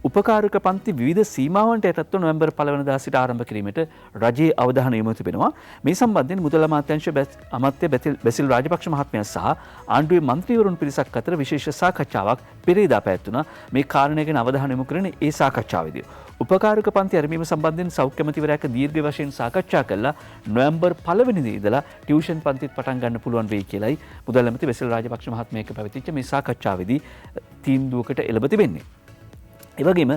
Speaker 1: උපකාරක පන්ති විවිධ සීමාවන්ට යටත්ව නොවැම්බර් 1 වෙනිදා සිට ආරම්භ කිරීමට රජයේ අවධානය යොමු තිබෙනවා. මේ සම්බන්ධයෙන් මුදල් අමාත්‍යාංශ අමාත්‍ය බැසිල් රාජපක්ෂ මහත්මයා සහ ආණ්ඩුවේ මන්ත්‍රීවරුන් පිරිසක් අතර විශේෂ සාකච්ඡාවක් පෙරේදා පැවැත්වුණා. මේ කාරණය ගැන අවධානය යොමු කරන්නේ ඒ සාකච්ඡාවේදී. උපකාරක පන්ති ආරම්භීම සම්බන්ධයෙන් සෞඛ්‍ය මන්ත්‍රීවරයාට දීර්ඝ වශයෙන් සාකච්ඡා කළා. නොවැම්බර් 1 වෙනිදා ඉඳලා ටියුෂන් පන්තිත් පටන් ගන්න පුළුවන් වෙයි කියලායි මුදල් ඇමති බැසිල් රාජපක්ෂ මහත්මයා එක්ක පැවතිච්ච මේ සාකච්ඡාවේදී තීන්දුවකට එළඹ තිබෙන්නේ. එවැගේම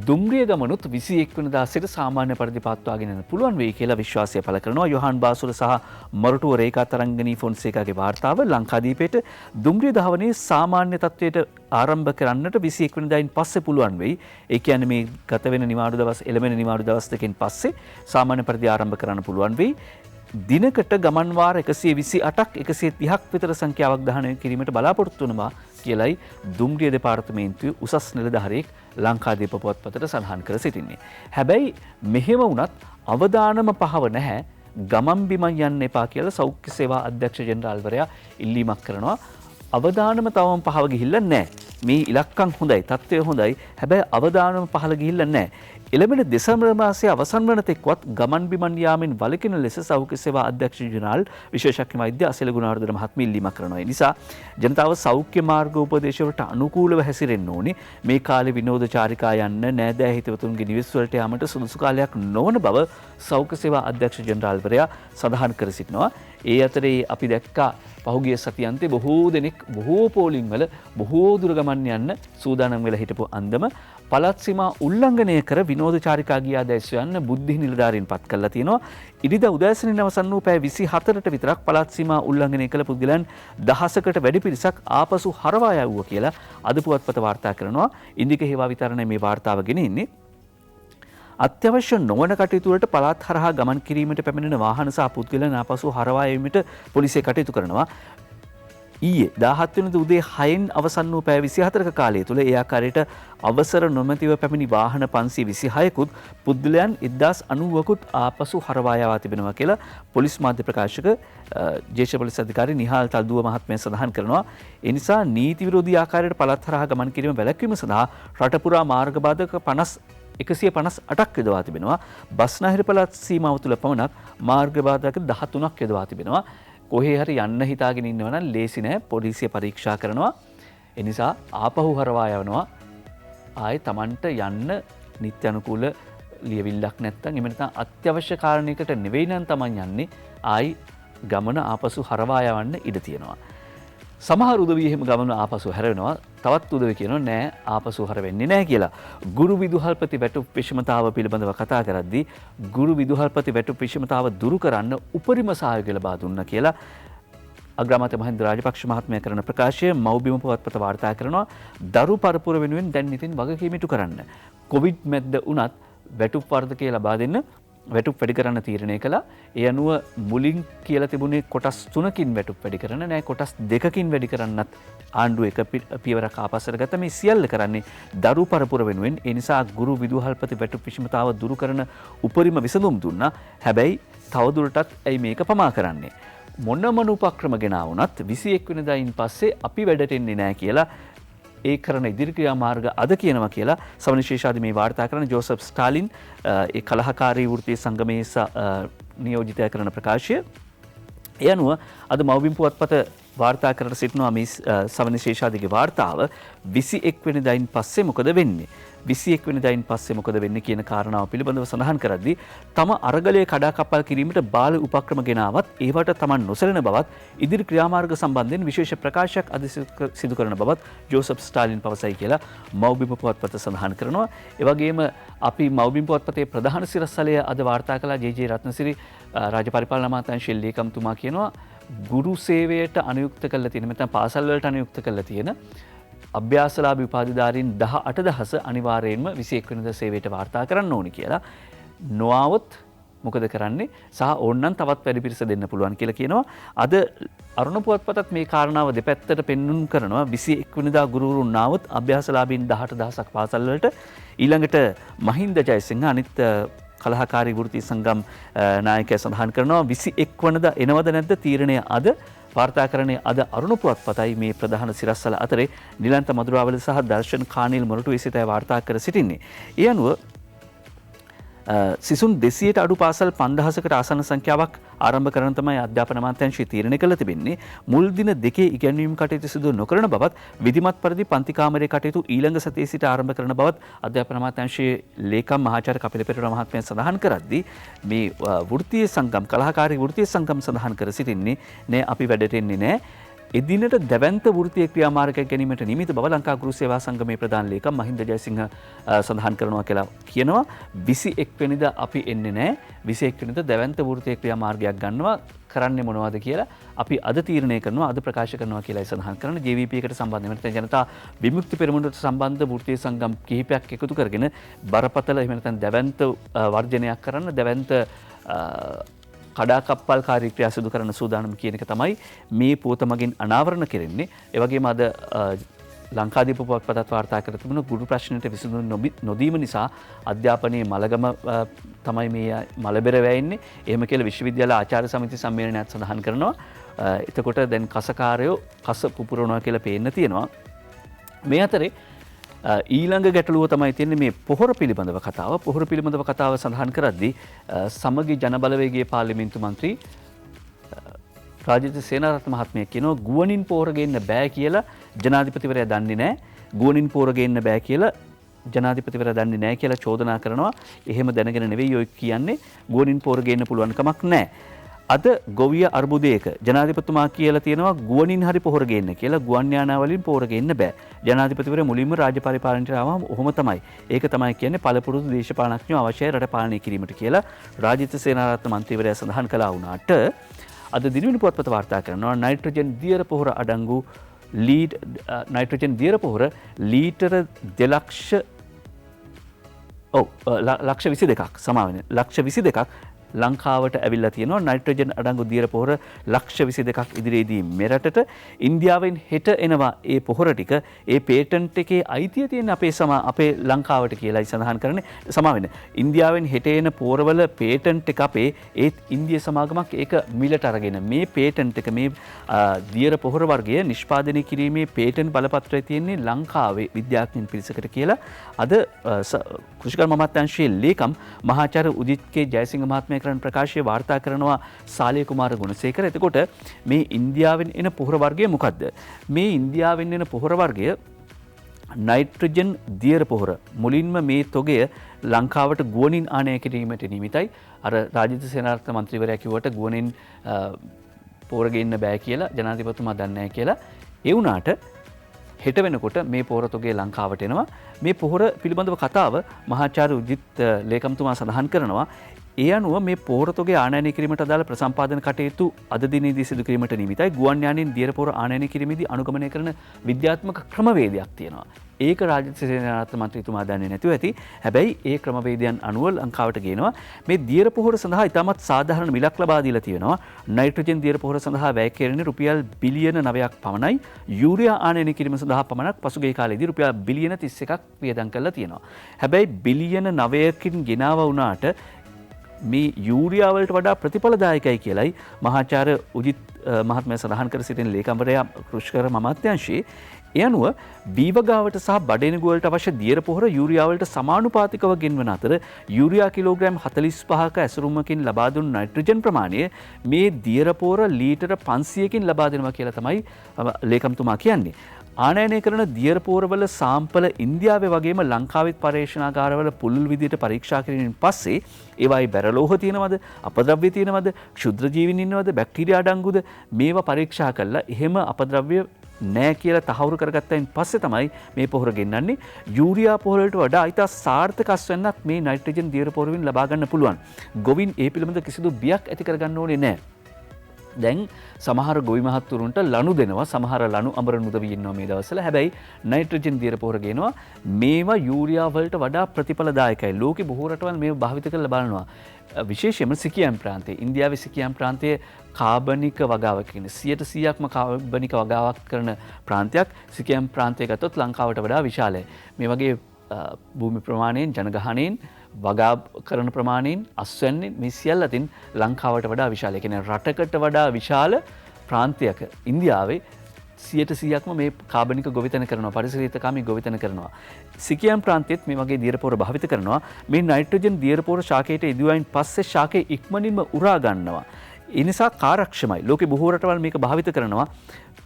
Speaker 1: දුම්රිය ගමනුත් 21 වෙනිදා සිට සාමාන්‍ය පරිදි පවත්වාගෙන යන්න පුළුවන් වෙයි කියලා විශ්වාසය පළ කරනවා. යොහාන් බාසුර සහ මොරටුව රේඛා තරංගනී ෆොන්සේකාගේ වාර්තාව ලංකාදීපේට දුම්රිය දහවනේ සාමාන්‍ය තත්වයට ආරම්භ කරන්නට 21 වෙනිදායින් පස්සේ පුළුවන් වෙයි. ඒ කියන්නේ මේ ගත වෙන නිවාඩු දවස් එළමෙන නිවාඩු දවස් දෙකෙන් පස්සේ සාමාන්‍ය පරිදි ආරම්භ කරන්න පුළුවන් වෙයි. දිනකට ගමන් වාර 128ක් 130ක් විතර සංඛ්‍යාවක් දහනය කිරීමට බලාපොරොත්තු වෙනවා කියලයි දුම්රිය දෙපාර්තමේන්තුවේ උසස් නිලධාරියෙක් ලංකාදීප පුවත්පතට සඳහන් කර සිටින්නේ. හැබැයි මෙහෙම වුණත් අවදානම පහව නැහැ. ගමන් බිමන් යන්න එපා කියලා සෞඛ්‍ය සේවා අධ්‍යක්ෂ ජෙනරාල්වරයා ඉල්ලීමක් කරනවා. අවදානම තවම පහව ගිහිල්ලා නැහැ. මේ ඉලක්කම් හොඳයි, තත්ත්වය හොඳයි. හැබැයි අවදානම පහළ ගිහිල්ලා නැහැ. එළඹෙන දෙසැම්බර් මාසයේ අවසන් වන තෙක්වත් ගමන් බිමන් යාමෙන් වළකින ලෙස සෞඛ්‍ය සේවා අධ්‍යක්ෂ ජෙනරාල් විශේෂඥ වෛද්‍ය අසල ගුණවර්ධන මහත්මිය ඉල්ලීමක් කරනවා. ඒ නිසා ජනතාව සෞඛ්‍ය මාර්ග උපදේශවලට අනුකූලව හැසිරෙන්න ඕනේ. මේ කාලේ විනෝද චාරිකා යන්න, නෑදෑ හිතවතුන්ගේ නිවෙස් වලට යාමට සුදුසු කාලයක් නොවන බව සෞඛ්‍ය සේවා අධ්‍යක්ෂ ජෙනරාල්වරයා සඳහන් කර සිටිනවා. ඒ අතරේ අපි දැක්කා පහුගිය සතියන්තේ බොහෝ දෙනෙක් බොහෝ පෝලිං වල බොහෝ දුර ගමන් යන්න සූදානම් වෙලා හිටපු අන්දම පළාත් සීමා උල්ලංඝනය කර විනෝද චාරිකා ගියා දැස් යන්න බුද්ධි නිලධාරීන් පත් කළා තියෙනවා. ඉරිදා උදෑසනින් අවසන් වූ පැය 24ට විතරක් පළාත් සීමා උල්ලංඝනය කළ පුද්ගලයන් දහසකට වැඩි පිරිසක් ආපසු හරවා යවුවා කියලා අද පුවත්පත වාර්තා කරනවා. ඉන්දික හේවා විතරණය මේ වාර්තාව ගෙනෙන්නේ. අත්‍යවශ්‍ය නොවන කටයුතු වලට පළාත් හරහා ගමන් කිරීමට පැමිණෙන වාහන සහ පුද්ගලයන් ආපසු හරවා යාමට පොලිසිය කටයුතු කරනවා. ඊයේ 17 වෙනිදා උදේ 6න් අවසන් වූ පැය 24ක කාලය තුළ ඒ ආකාරයට අවසර නොමැතිව පැමිණි වාහන 526කුත් පුද්ගලයන් 1090කුත් ආපසු හරවා යවා තිබෙනවා කියලා පොලිස් මාධ්‍ය ප්‍රකාශක ජ්‍යෙෂ්ඨ පොලිස් අධිකාරී නිහාල් තල්දුව මහත්මයා සඳහන් කරනවා. ඒ නිසා නීති විරෝධී ආකාරයට පළාත් හරහා ගමන් කිරීම වැළැක්වීම සඳහා රට පුරා මාර්ග බාධක 158ක් යොදවා තිබෙනවා. බස්නාහිර පළාත් සීමාව තුළ පමණක් මාර්ග බාධක 13ක් යොදවා තිබෙනවා. කොහේ හරි යන්න හිතාගෙන ඉන්නව නම් ලේසි නෑ. පොලිසිය පරීක්ෂා කරනවා. ඒ නිසා ආපහු හරවා යවනවා. ආයේ Tamanට යන්න නිත්‍ය අනුකූල ලියවිල්ලක් නැත්නම් එහෙම නැත්නම් අත්‍යවශ්‍ය කාරණයකට නෙවෙයි නම් Taman යන්නේ ආයි ගමන ආපසු හරවා යවන්න ඉඩ තියෙනවා. සමහර උදවිය එහෙම ගමන ආපසු හැරෙනවා. තවත් උදවිය කියනවා නෑ ආපසු හර වෙන්නේ නෑ කියලා. ගුරු විදුහල්පති වැටුප් විෂමතාව පිළිබඳව කතා කරද්දී ගුරු විදුහල්පති වැටුප් විෂමතාව දුරු කරන්න උපරිම සහයෝගය ලබා දුන්නා කියලා අග්‍රාමාත්‍ය මහින්ද රාජපක්ෂ මහත්මයා කරන ප්‍රකාශය මව්බිම පුවත්පත වාර්තා කරනවා. දරු පරපුර වෙනුවෙන් දැන් ඉතින් වගකීම ඉටු කරන්න. කොවිඩ් මැද්ද උනත් වැටුප් වර්ධකය ලබා දෙන්න වැටුප් වැඩි කරන්න තීරණය කළා. ඒ අනුව මුලින් කියලා තිබුණේ කොටස් 3කින් වැටුප් වැඩි කරන්න නෑ කොටස් 2කින් වැඩි කරන්නත් ආණ්ඩුව එක පියවරක් ආපස්සට ගත්තා. මේ සියල්ල කරන්නේ දරු පරපුර වෙනුවෙන්. ඒ නිසා ගුරු විදුහල්පති වැටුප් විෂමතාව දුරු කරන උපරිම විසඳුම් දුන්නා. හැබැයි තවදුරටත් ඇයි මේක පමා කරන්නේ? මොනම උපක්‍රම ගෙනාවුණත් 21 වෙනිදායින් පස්සේ අපි වැඩට එන්නේ නෑ කියලා ඒ කරන ඉදිරි ක්‍රියාමාර්ග අද කියනවා කියලා සවනිශේෂාදී මේ වාර්තා කරන ජෝසප් ස්ටාලින් ඒ කලහකාරී වෘත්තීය සංගමයේ නියෝජිතයා කරන ප්‍රකාශය. ඒ අනුව අද මව්බිම් පුවත්පත වාර්තා කරලා සිටිනවා මේ සවනිශේෂාදීගේ වාර්තාව 21 වෙනිදායින් පස්සේ මොකද වෙන්නේ? 21 වෙනිදායින් පස්සේ මොකද වෙන්නේ කියන කාරණාව පිළිබඳව සඳහන් කරද්දී තම අරගලයේ කඩාකප්පල් කිරීමට බාල උපක්‍රම ගෙනාවත් ඒවට Taman නොසැලෙන බවත් ඉදිරි ක්‍රියාමාර්ග සම්බන්ධයෙන් විශේෂ ප්‍රකාශයක් අද සිදු කරන බවත් ජෝසප් ස්ටාලින් පවසයි කියලා මව්බිම පුවත්පත සඳහන් කරනවා. ඒ වගේම අපි මව්බිම පුවත්පතේ ප්‍රධාන සිරස්තලය අද වාර්තා කළ ජේ.ජේ. රත්නසිරි රාජ්‍ය පරිපාලන අමාත්‍යාංශයේ ලේකම්තුමා කියනවා ගුරු සේවයට අනුයුක්ත කරලා තියෙන නැත්නම් පාසල් වලට අනුයුක්ත කරලා තියෙන අභ්‍යාසලාභී උපාධිධාරීන් 18000 අනිවාර්යයෙන්ම 21 වෙනිදා සේවයට වාර්තා කරන්න ඕනි කියලා. නොආවොත් මොකද කරන්නේ? සහ ඕනනම් තවත් වැඩි පිරිස දෙන්න පුළුවන් කියලා කියනවා. අද අරුණ පුවත්පතත් මේ කාරණාව දෙපැත්තට පෙන්වුම් කරනවා. 21 වෙනිදා ගුරුවරුන් නාවොත් අභ්‍යාසලාභීන් 18000ක් පාසල් වලට ඊළඟට මහින්ද ජයසිංහ අනිත් කලහකාරී වෘත්තීය සංගම් නායකයා සඳහන් කරනවා 21 වෙනිදා එනවද නැද්ද තීරණය අද වාර්තා කරන්නේ අද අරුණ පුවත්පතයි මේ ප්‍රධාන සිරස්වල අතරේ නිලන්ත මధుරාවල සහ දර්ශන් කානිල් මොරටුවේ සිටයි වාර්තා කර සිටින්නේ. ඒ අනුව සිසුන් 200ට අඩු පාසල් 5000කට ආසන්න සංඛ්‍යාවක් ආරම්භ කරන තමයි අධ්‍යාපන අමාත්‍යාංශය තීරණය කළ තිබෙන්නේ. මුල් දින දෙකේ ඉගැන්වීම් කටයුතු සිදු නොකරන බවත් විධිමත් පරිදි පන්ති කාමරයේ කටයුතු ඊළඟ සතියේ සිට ආරම්භ කරන බවත් අධ්‍යාපන අමාත්‍යාංශයේ ලේකම් මහාචාර්ය කපිල පෙරේරා මහත්මයා සඳහන් කරද්දී මේ වෘත්තීය සංගම් කලහකාරී වෘත්තීය සංගම් සඳහන් කර සිටින්නේ නෑ අපි වැඩට එන්නේ නෑ. එදිනට දැවැන්ත වෘත්තීය ක්‍රියාමාර්ගයක් ගැනීමට නිමිත බව ලංකා ගෘහ සේවා සංගමේ ප්‍රධාන ලේකම් මහින්ද ජයසිංහ සඳහන් කරනවා කියලා කියනවා. 21 වෙනිදා අපි එන්නේ නැහැ. 21 වෙනිදා දැවැන්ත වෘත්තීය ක්‍රියාමාර්ගයක් ගන්නවා. කරන්නේ මොනවද කියලා අපි අද තීරණය කරනවා, අද ප්‍රකාශ කරනවා කියලායි සඳහන් කරන. JVP එකට සම්බන්ධ වෙන ජනතා විමුක්ති පෙරමුණට සම්බන්ධ වෘත්තීය සංගම් කිහිපයක් එකතු කරගෙන බරපතල එහෙම නැත්නම් දැවැන්ත වර්ජනයක් කරන්න, දැවැන්ත කඩාකප්පල් කාර්යක්‍රියා සිදු කරන සූදානම් කියන එක තමයි මේ පුවත මගින් අනාවරණ කෙරෙන්නේ. ඒ වගේම අද ලංකාදීප පුවත්පතත් වාර්තා කර තිබුණු ගුරු ප්‍රශ්නයට විසඳුම් නොදීම නිසා අධ්‍යාපනයේ මලගම තමයි මේ මලබෙර වැයෙන්නේ. එහෙම කියලා විශ්වවිද්‍යාල ආචාර්ය සමිති සම්මේලනයත් සඳහන් කරනවා. එතකොට දැන් කසකාරයෝ කස පුපුරනවා කියලා පේන්න තියෙනවා. මේ අතරේ ඊළඟ ගැටලුව තමයි තියෙන්නේ මේ පොහොර පිළිබඳව කතාව. පොහොර පිළිබඳව කතාව සඳහන් කරද්දී සමගි ජනබලවේගයේ පාර්ලිමේන්තු මන්ත්‍රී රාජිත සේනාරත්න මහත්මයා කියනවා ගුවනින් පොහොර ගේන්න බෑ කියලා ජනාධිපතිවරයා දන්නේ නැහැ. ගුවනින් පොහොර ගේන්න බෑ කියලා ජනාධිපතිවරයා දන්නේ නැහැ කියලා චෝදනා කරනවා. එහෙම දැනගෙන නෙවෙයි ඔය කියන්නේ ගුවනින් පොහොර ගේන්න පුළුවන් කමක් නැහැ. අද ගොවිය අර්බුදයක ජනාධිපතිතුමා කියලා තියෙනවා ගුවනින් හරි පොහොර ගේන්න කියලා. ගුවන් යානා වලින් පොහොර ගේන්න බෑ. ජනාධිපතිවරයා මුලින්ම රාජ්‍ය පරිපාලනයට ආවම ඔහොම තමයි. ඒක තමයි කියන්නේ පළපුරුදු දේශපාලනඥයෝ අවශ්‍යයි රට පාලනය කිරීමට කියලා රාජිත සේනාරත්න මන්ත්‍රීවරයා සඳහන් කළා වුණාට අද දිනවෙන පුවත්පත වාර්තා කරනවා නයිට්‍රජන් දියර පොහොර අඩංගු නයිට්‍රජන් දියර පොහොර ලීටර 22,22ක් සමාවෙන 22,22ක් ලංකාවට ඇවිල්ලා තියෙනවා. නයිට්‍රජන් අඩංගු දියර පොහොර 22,22ක් ඉදිරියේදී මෙරටට ඉන්දියාවෙන් හෙට එනවා ඒ පොහොර ටික. ඒ පේටන්ට් එකේ අයිතිය තියෙන අපේ ලංකාවට කියලායි සඳහන් කරන්නේ. සමාවෙන්න. ඉන්දියාවෙන් හෙට එන පොරවල පේටන්ට් එක අපේ ඒත් ඉන්දිය සමාගමක් ඒක මිලට අරගෙන මේ පේටන්ට් එක මේ දියර පොහොර වර්ගය නිෂ්පාදනය කිරීමේ පේටන්ට් බලපත්‍රය තියෙන්නේ ලංකාවේ විද්‍යාඥයින් පිරිසකට කියලා අද කෘෂිකර්ම අමාත්‍යාංශයේ ලේකම් මහාචාර්ය උදිත් කේ ජයසිංහ මහත්මයා කරන ප්‍රකාශය වාර්තා කරනවා සාලිය කුමාර ගුණසේකර. එතකොට මේ ඉන්දියාවෙන් එන පොහොර වර්ගය මොකද්ද? මේ ඉන්දියාවෙන් එන පොහොර වර්ගය නයිට්‍රජන් දියර පොහොර. මුලින්ම මේ තොගය ලංකාවට ගුවනින් ආනය කිරීමට නියමිතයි. අර රාජිත සේනාරත්න මන්ත්‍රීවරයා කිව්වට ගුවනින් පොහොර ගේන්න බෑ කියලා ජනාධිපතිතුමා දන්නේ නැහැ කියලා. ඒ වුණාට හෙට වෙනකොට මේ පොහොර තොගේ ලංකාවට එනවා. මේ පොහොර පිළිබඳව කතාව මහාචාර්ය උජිත් ලේකම්තුමා සඳහන් කරනවා. ඒ අනුව මේ පොහොර තොගේ ආනයනය කිරීමට අදාළ ප්‍රසම්පාදන කටයුතු අද දිනේදී සිදු කිරීමට නියමිතයි. ගුවන් යානයෙන් දියර පොහොර ආනයනය කිරීමේදී අනුගමනය කරන විද්‍යාත්මක ක්‍රමවේදයක් තියෙනවා. ඒක රාජිත සේනාරත්න මන්ත්‍රීතුමා දන්නේ නැතුව ඇති. හැබැයි ඒ ක්‍රමවේදයන් අනුව ලංකාවට ගේනවා. මේ දියර පොහොර සඳහා ඉතාමත් සාධාරණ මිලක් ලබා දීලා තියෙනවා. නයිට්‍රජන් දියර පොහොර සඳහා වැය කෙරෙන්නේ රුපියල් බිලියන 9ක් පමණයි. යූරියා ආනයනය කිරීම සඳහා පමණක් පසුගිය කාලේදී රුපියල් බිලියන 31ක් වියදම් කරලා තියෙනවා. හැබැයි බිලියන 9කින් ගෙනාව වුණාට මේ යූරියා වලට වඩා ප්‍රතිඵලදායකයි කියලයි මහාචාර්ය උජිත් මහත්මයා සඳහන් කර සිටින ලේකම්වරයා කෘෂිකර්ම අමාත්‍යාංශයේ. ඒ අනුව බීවගාවට සහ බඩේනගු වලට අවශ්‍ය දියර පොහොර යූරියා වලට සමානුපාතිකව ගෙන්වන අතර යූරියා කිලෝග්‍රෑම් 45ක ඇසුරුමකින් ලබා දුන් නයිට්‍රජන් ප්‍රමාණය මේ දියර පොහොර ලීටර 500කින් ලබා දෙනවා කියලා තමයි ලේකම්තුමා කියන්නේ. ආනයනය කරන දියර පොහොරවල සාම්පල ඉන්දියාවේ වගේම ලංකාවෙත් පර්යේෂණාගාරවල පුළුල් විදියට පරීක්ෂා කිරීමෙන් පස්සේ ඒවායි බැරලෝහ තියෙනවද, අපද්‍රව්‍ය තියෙනවද, ක්ෂුද්‍ර ජීවීන් ඉන්නවද, බැක්ටීරියා අඩංගුද මේවා පරීක්ෂා කරලා එහෙම අපද්‍රව්‍ය නෑ කියලා තහවුරු කරගත්තයින් පස්සේ තමයි මේ පොහොර ගෙන්නන්නේ. යූරියා පොහොර වලට වඩා ඉතා සාර්ථක අස්වැන්නක් මේ නයිට්‍රජන් දියර පොහොරෙන් ලබා ගන්න පුළුවන්. ගොවින් ඒ පිළිබඳ කිසිදු බියක් ඇති කරගන්න ඕනේ නෑ. දැන් සමහර ගොවි මහත්තුරුන්ට ලනු දෙනවා. සමහර ලනු අඹරන උදවිය ඉන්නවා මේ දවස්වල. හැබැයි නයිට්‍රජන් දියර පොහොර ගේනවා. මේවා යූරියා වලට වඩා ප්‍රතිඵලදායකයි. ලෝකේ බොහෝ රටවල් මේව භාවිත කරලා බලනවා. විශේෂයෙන්ම සිකියම් ප්‍රාන්තයේ ඉන්දියාවේ සිකියම් ප්‍රාන්තයේ කාබනික වගාවක් කියන 100%ක්ම කාබනික වගාවක් කරන ප්‍රාන්තයක්. සිකියම් ප්‍රාන්තය ගත්තොත් ලංකාවට වඩා විශාලයි. මේ වගේ භූමි ප්‍රමාණයෙන් ජනගහනයෙන් වගා කරන ප්‍රමාණයෙන් අස්වැන්නේ මේ සියල්ල අතින් ලංකාවට වඩා විශාල. ඒ කියන්නේ රටකට වඩා විශාල ප්‍රාන්තයක ඉන්දියාවේ 100%ක්ම මේ කාබනික ගොවිතැන කරනවා. පරිසරහිතකාමී ගොවිතැන කරනවා. සිකියම් ප්‍රාන්තයේත් මේ වගේ දියර පොහොර භාවිත කරනවා. මේ නයිට්‍රජන් දියර පොහොර ශාකයට ඉදුවයින් පස්සේ ශාකය ඉක්මනින්ම උරා ගන්නවා. ඒ නිසා කාර්යක්ෂමයි. ලෝකේ බොහෝ රටවල් මේක භාවිත කරනවා.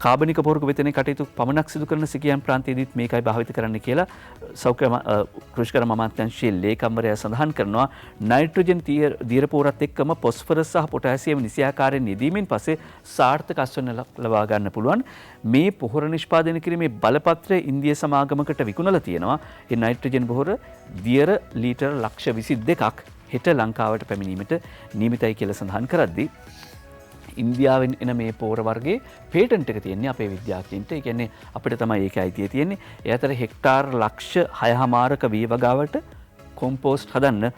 Speaker 1: කාබනික පොහොර ගොවිතැනේ කටයුතු පමණක් සිදු කරන සිකියම් ප්‍රාන්තයේදීත් මේකයි භාවිත කරන්න කියලා සෞඛ්‍ය කෘෂිකර්ම අමාත්‍යාංශයේ ලේකම්වරයා සඳහන් කරනවා. නයිට්‍රජන් දියර පොහොරත් එක්කම ෆොස්ෆරස් සහ පොටෑසියම් නිසියාකාරයෙන් යෙදීමෙන් පස්සේ සාර්ථක අස්වැන්න ලබා ගන්න පුළුවන්. මේ පොහොර නිෂ්පාදනය කිරීමේ බලපත්‍රය ඉන්දිය සමාගමකට විකුණලා තියෙනවා. ඒ නයිට්‍රජන් පොහොර දියර ලීටර් ලක්ෂ 22ක් හෙට ලංකාවට පැමිණීමට නියමිතයි කියලා සඳහන් කරද්දී ඉන්දියාවෙන් එන මේ පොහොර වර්ගයේ පේටන්ට් එක තියෙන්නේ අපේ විද්‍යාඥයින්ට. ඒ කියන්නේ අපිට තමයි ඒක අයිතිය තියෙන්නේ. ඒ අතර හෙක්ටාර් ලක්ෂ 6.5ක වී වගාවට කොම්පෝස්ට් හදන්න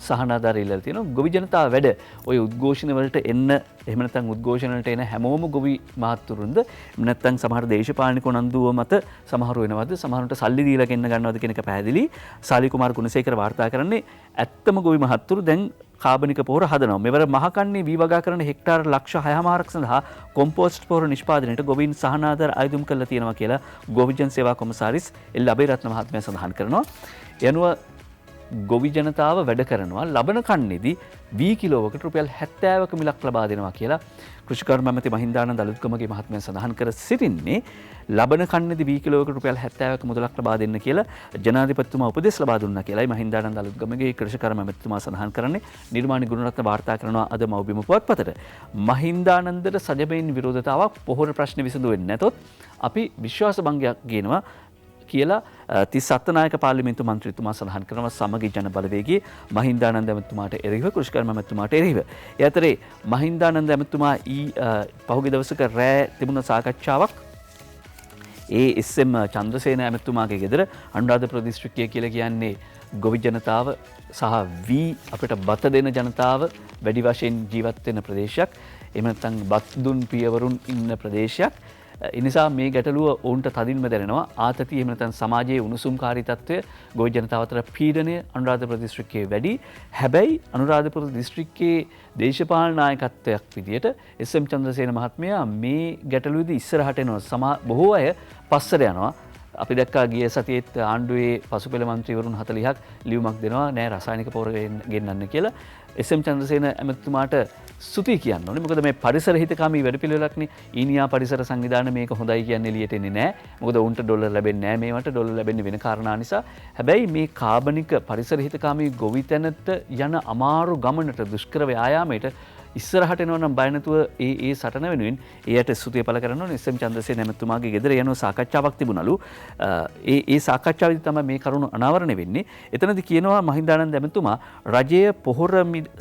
Speaker 1: සහනාධාරය ඉල්ලලා තියෙනවා. ගොවි ජනතාව වැඩ ඔය උද්ඝෝෂණ වලට එන්න එහෙම නැත්නම් උද්ඝෝෂණ වලට එන හැමෝම ගොවි මහත්තුරුන්ද එහෙම නැත්නම් සමහර දේශපාලනික උනන්දුව මත සමහර වෙනවද සමහරට සල්ලි දීලා ගෙන්න ගන්නවද කියන එක පැහැදිලි. සාලි කුමාර ගුණසේකර වාර්තා කරන්නේ ඇත්තම ගොවි මහත්තුරු දැන් කාබනික පොහොර හදනවා. මෙවර මහකන්නේ වී වගා කරන හෙක්ටාර ලක්ෂ 6මාරක් සඳහා කොම්පෝස්ට් පොහොර නිෂ්පාදනයට ගොවීන් සහනාධාර ආයුධම් කරලා තියෙනවා කියලා ගොවිජන සේවා කොමසාරිස් එල් අබේරත්න මහත්මයා සඳහන් කරනවා. යනුව ගොවි ජනතාව වැඩ කරනවා ලබන කන්නේදී වී කිලෝවකට රුපියල් 70ක මිලක් ලබා දෙනවා කියලා කෘෂිකර්ම මැති මහින්දානන්ද අලුත්ගමගේ මහත්මයා සඳහන් කර සිටින්නේ. ලබන කන්නේදී වී කිලෝවකට රුපියල් 70ක මුදලක් ලබා දෙන්න කියලා ජනාධිපතිතුමා උපදෙස් ලබා දුන්නා කියලායි මහින්දානන්ද අලුත්ගමගේ කෘෂිකර්ම මැතිතුමා සඳහන් කරන්නේ. නිර්මාණ ගුණරත්න වාර්තා කරනවා අද මව්බිම පුවත්පතට. මහින්දානන්දට සජබයින් විරෝධතාවක් පොහොර ප්‍රශ්න විසඳුවෙන්නේ නැතොත් අපි විශ්වාස භංගයක් ගේනවා කියලා 37 නායක පාර්ලිමේන්තු මන්ත්‍රීතුමා සඳහන් කරනවා. සමගි ජන බලවේගයේ මහින්දානන්ද ඇමතුමාට එරෙහිව කෘෂිකර්ම ඇමතුමාට එරෙහිව. ඒ අතරේ මහින්දානන්ද ඇමතුමා පහුගිය දවසක රෑ තිබුණ සාකච්ඡාවක් SM චන්ද්‍රසේන ඇමතුමාගේ ගෙදර අනුරාධපුර දිස්ත්‍රික්කය කියලා කියන්නේ ගොවි ජනතාව සහ වී අපිට බත දෙන ජනතාව වැඩි වශයෙන් ජීවත් වෙන ප්‍රදේශයක්. එහෙම නැත්නම් බත් දුන් පියවරුන් ඉන්න ප්‍රදේශයක්. එනිසා මේ ගැටලුව ඔවුන්ට තදින්ම දැනෙනවා. ආතතිය එහෙම නැත්නම් සමාජයේ උණුසුම්කාරී තත්ත්වය ගොවි ජනතාව අතර පීඩනය අනුරාධපුර දිස්ත්‍රික්කයේ වැඩි. හැබැයි අනුරාධපුර දිස්ත්‍රික්කයේ දේශපාලන නායකත්වයක් විදියට SM චන්ද්‍රසේන මහත්මයා මේ ගැටලුවේදී ඉස්සරහට එනවා. බොහෝ අය පස්සට යනවා. අපි දැක්කා ගිය සතියේත් ආණ්ඩුවේ පසුපෙළ මන්ත්‍රීවරුන් 40ක් ලියුමක් දෙනවා නෑ රසායනික පොහොර ගෙන්නන්න කියලා. SM චන්ද්‍රසේන ඇමතුමාට ස්තුතියි කියන්න ඕනේ. මොකද මේ පරිසර හිතකාමී වැඩපිළිවෙලක්නේ. ඊනියා පරිසර සංවිධානය මේක හොඳයි කියන්නේ එළියට එන්නේ නැහැ. මොකද උන්ට ඩොලර් ලැබෙන්නේ නැහැ. මේවට ඩොලර් ලැබෙන්නේ වෙන කාරණා නිසා. හැබැයි මේ කාබනික පරිසර හිතකාමී ගොවිතැනට යන අමාරු ගමනට දුෂ්කර ව්‍යායාමයට ඉස්සරහට එනවා නම් බය නැතුව ඒ සටන වෙනුවෙන් එයට ස්තුතිය පළ කරන්න ඕනේ. SM චන්ද්‍රසේන ඇමතුමාගේ ගෙදර යන සාකච්ඡාවක් තිබුණලු. ඒ සාකච්ඡාවේදී තමයි මේ කරුණ අනාවරණය වෙන්නේ. එතනදී කියනවා මහින්දානන්ද ඇමතුමා රජයේ පොහොර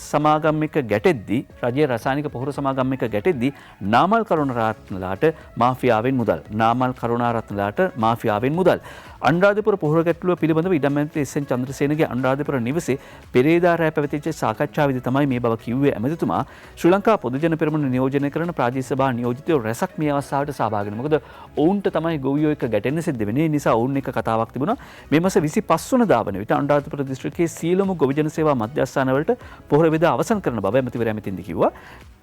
Speaker 1: සමාගම් එක ගැටෙද්දී රජයේ රසායනික පොහොර සමාගම් එක ගැටෙද්දී නාමල් කරුණාරත්නලාට මාෆියාවෙන් මුදල්. නාමල් කරුණාරත්නලාට මාෆියාවෙන් මුදල්. අනුරාධපුර පොහොර ගැටලුව පිළිබඳව ඉඩම් මැතිතුමා SM චන්ද්‍රසේනගේ අනුරාධපුර නිවසේ පෙරේදා රැ පැවතිච්ච සාකච්ඡාවේදී තමයි මේ බව කිව්වේ ඇමතිතුමා. ශ්‍රී ලංකා පොදුජන පෙරමුණ නියෝජනය කරන ප්‍රාදේශීය සභා නියෝජිතයෝ රැසක් මේ අවස්ථාවට සහභාගී වෙනවා. මොකද ඔවුන්ට තමයි ගොවියෝ එක්ක ගැටෙන්න සිද්ධ වෙන්නේ. ඒ නිසා ඔවුන් එක්ක කතාවක් තිබුණා. මේ මාස 25 වෙනිදා වන විට අනුරාධපුර දිස්ත්‍රික්කයේ සියලුම ගොවි ජන සේවා මධ්‍යස්ථාන වලට පොහොර බෙදා අවසන් කරන බව ඇමතිවරයා මෙතෙන්දි කිව්වා.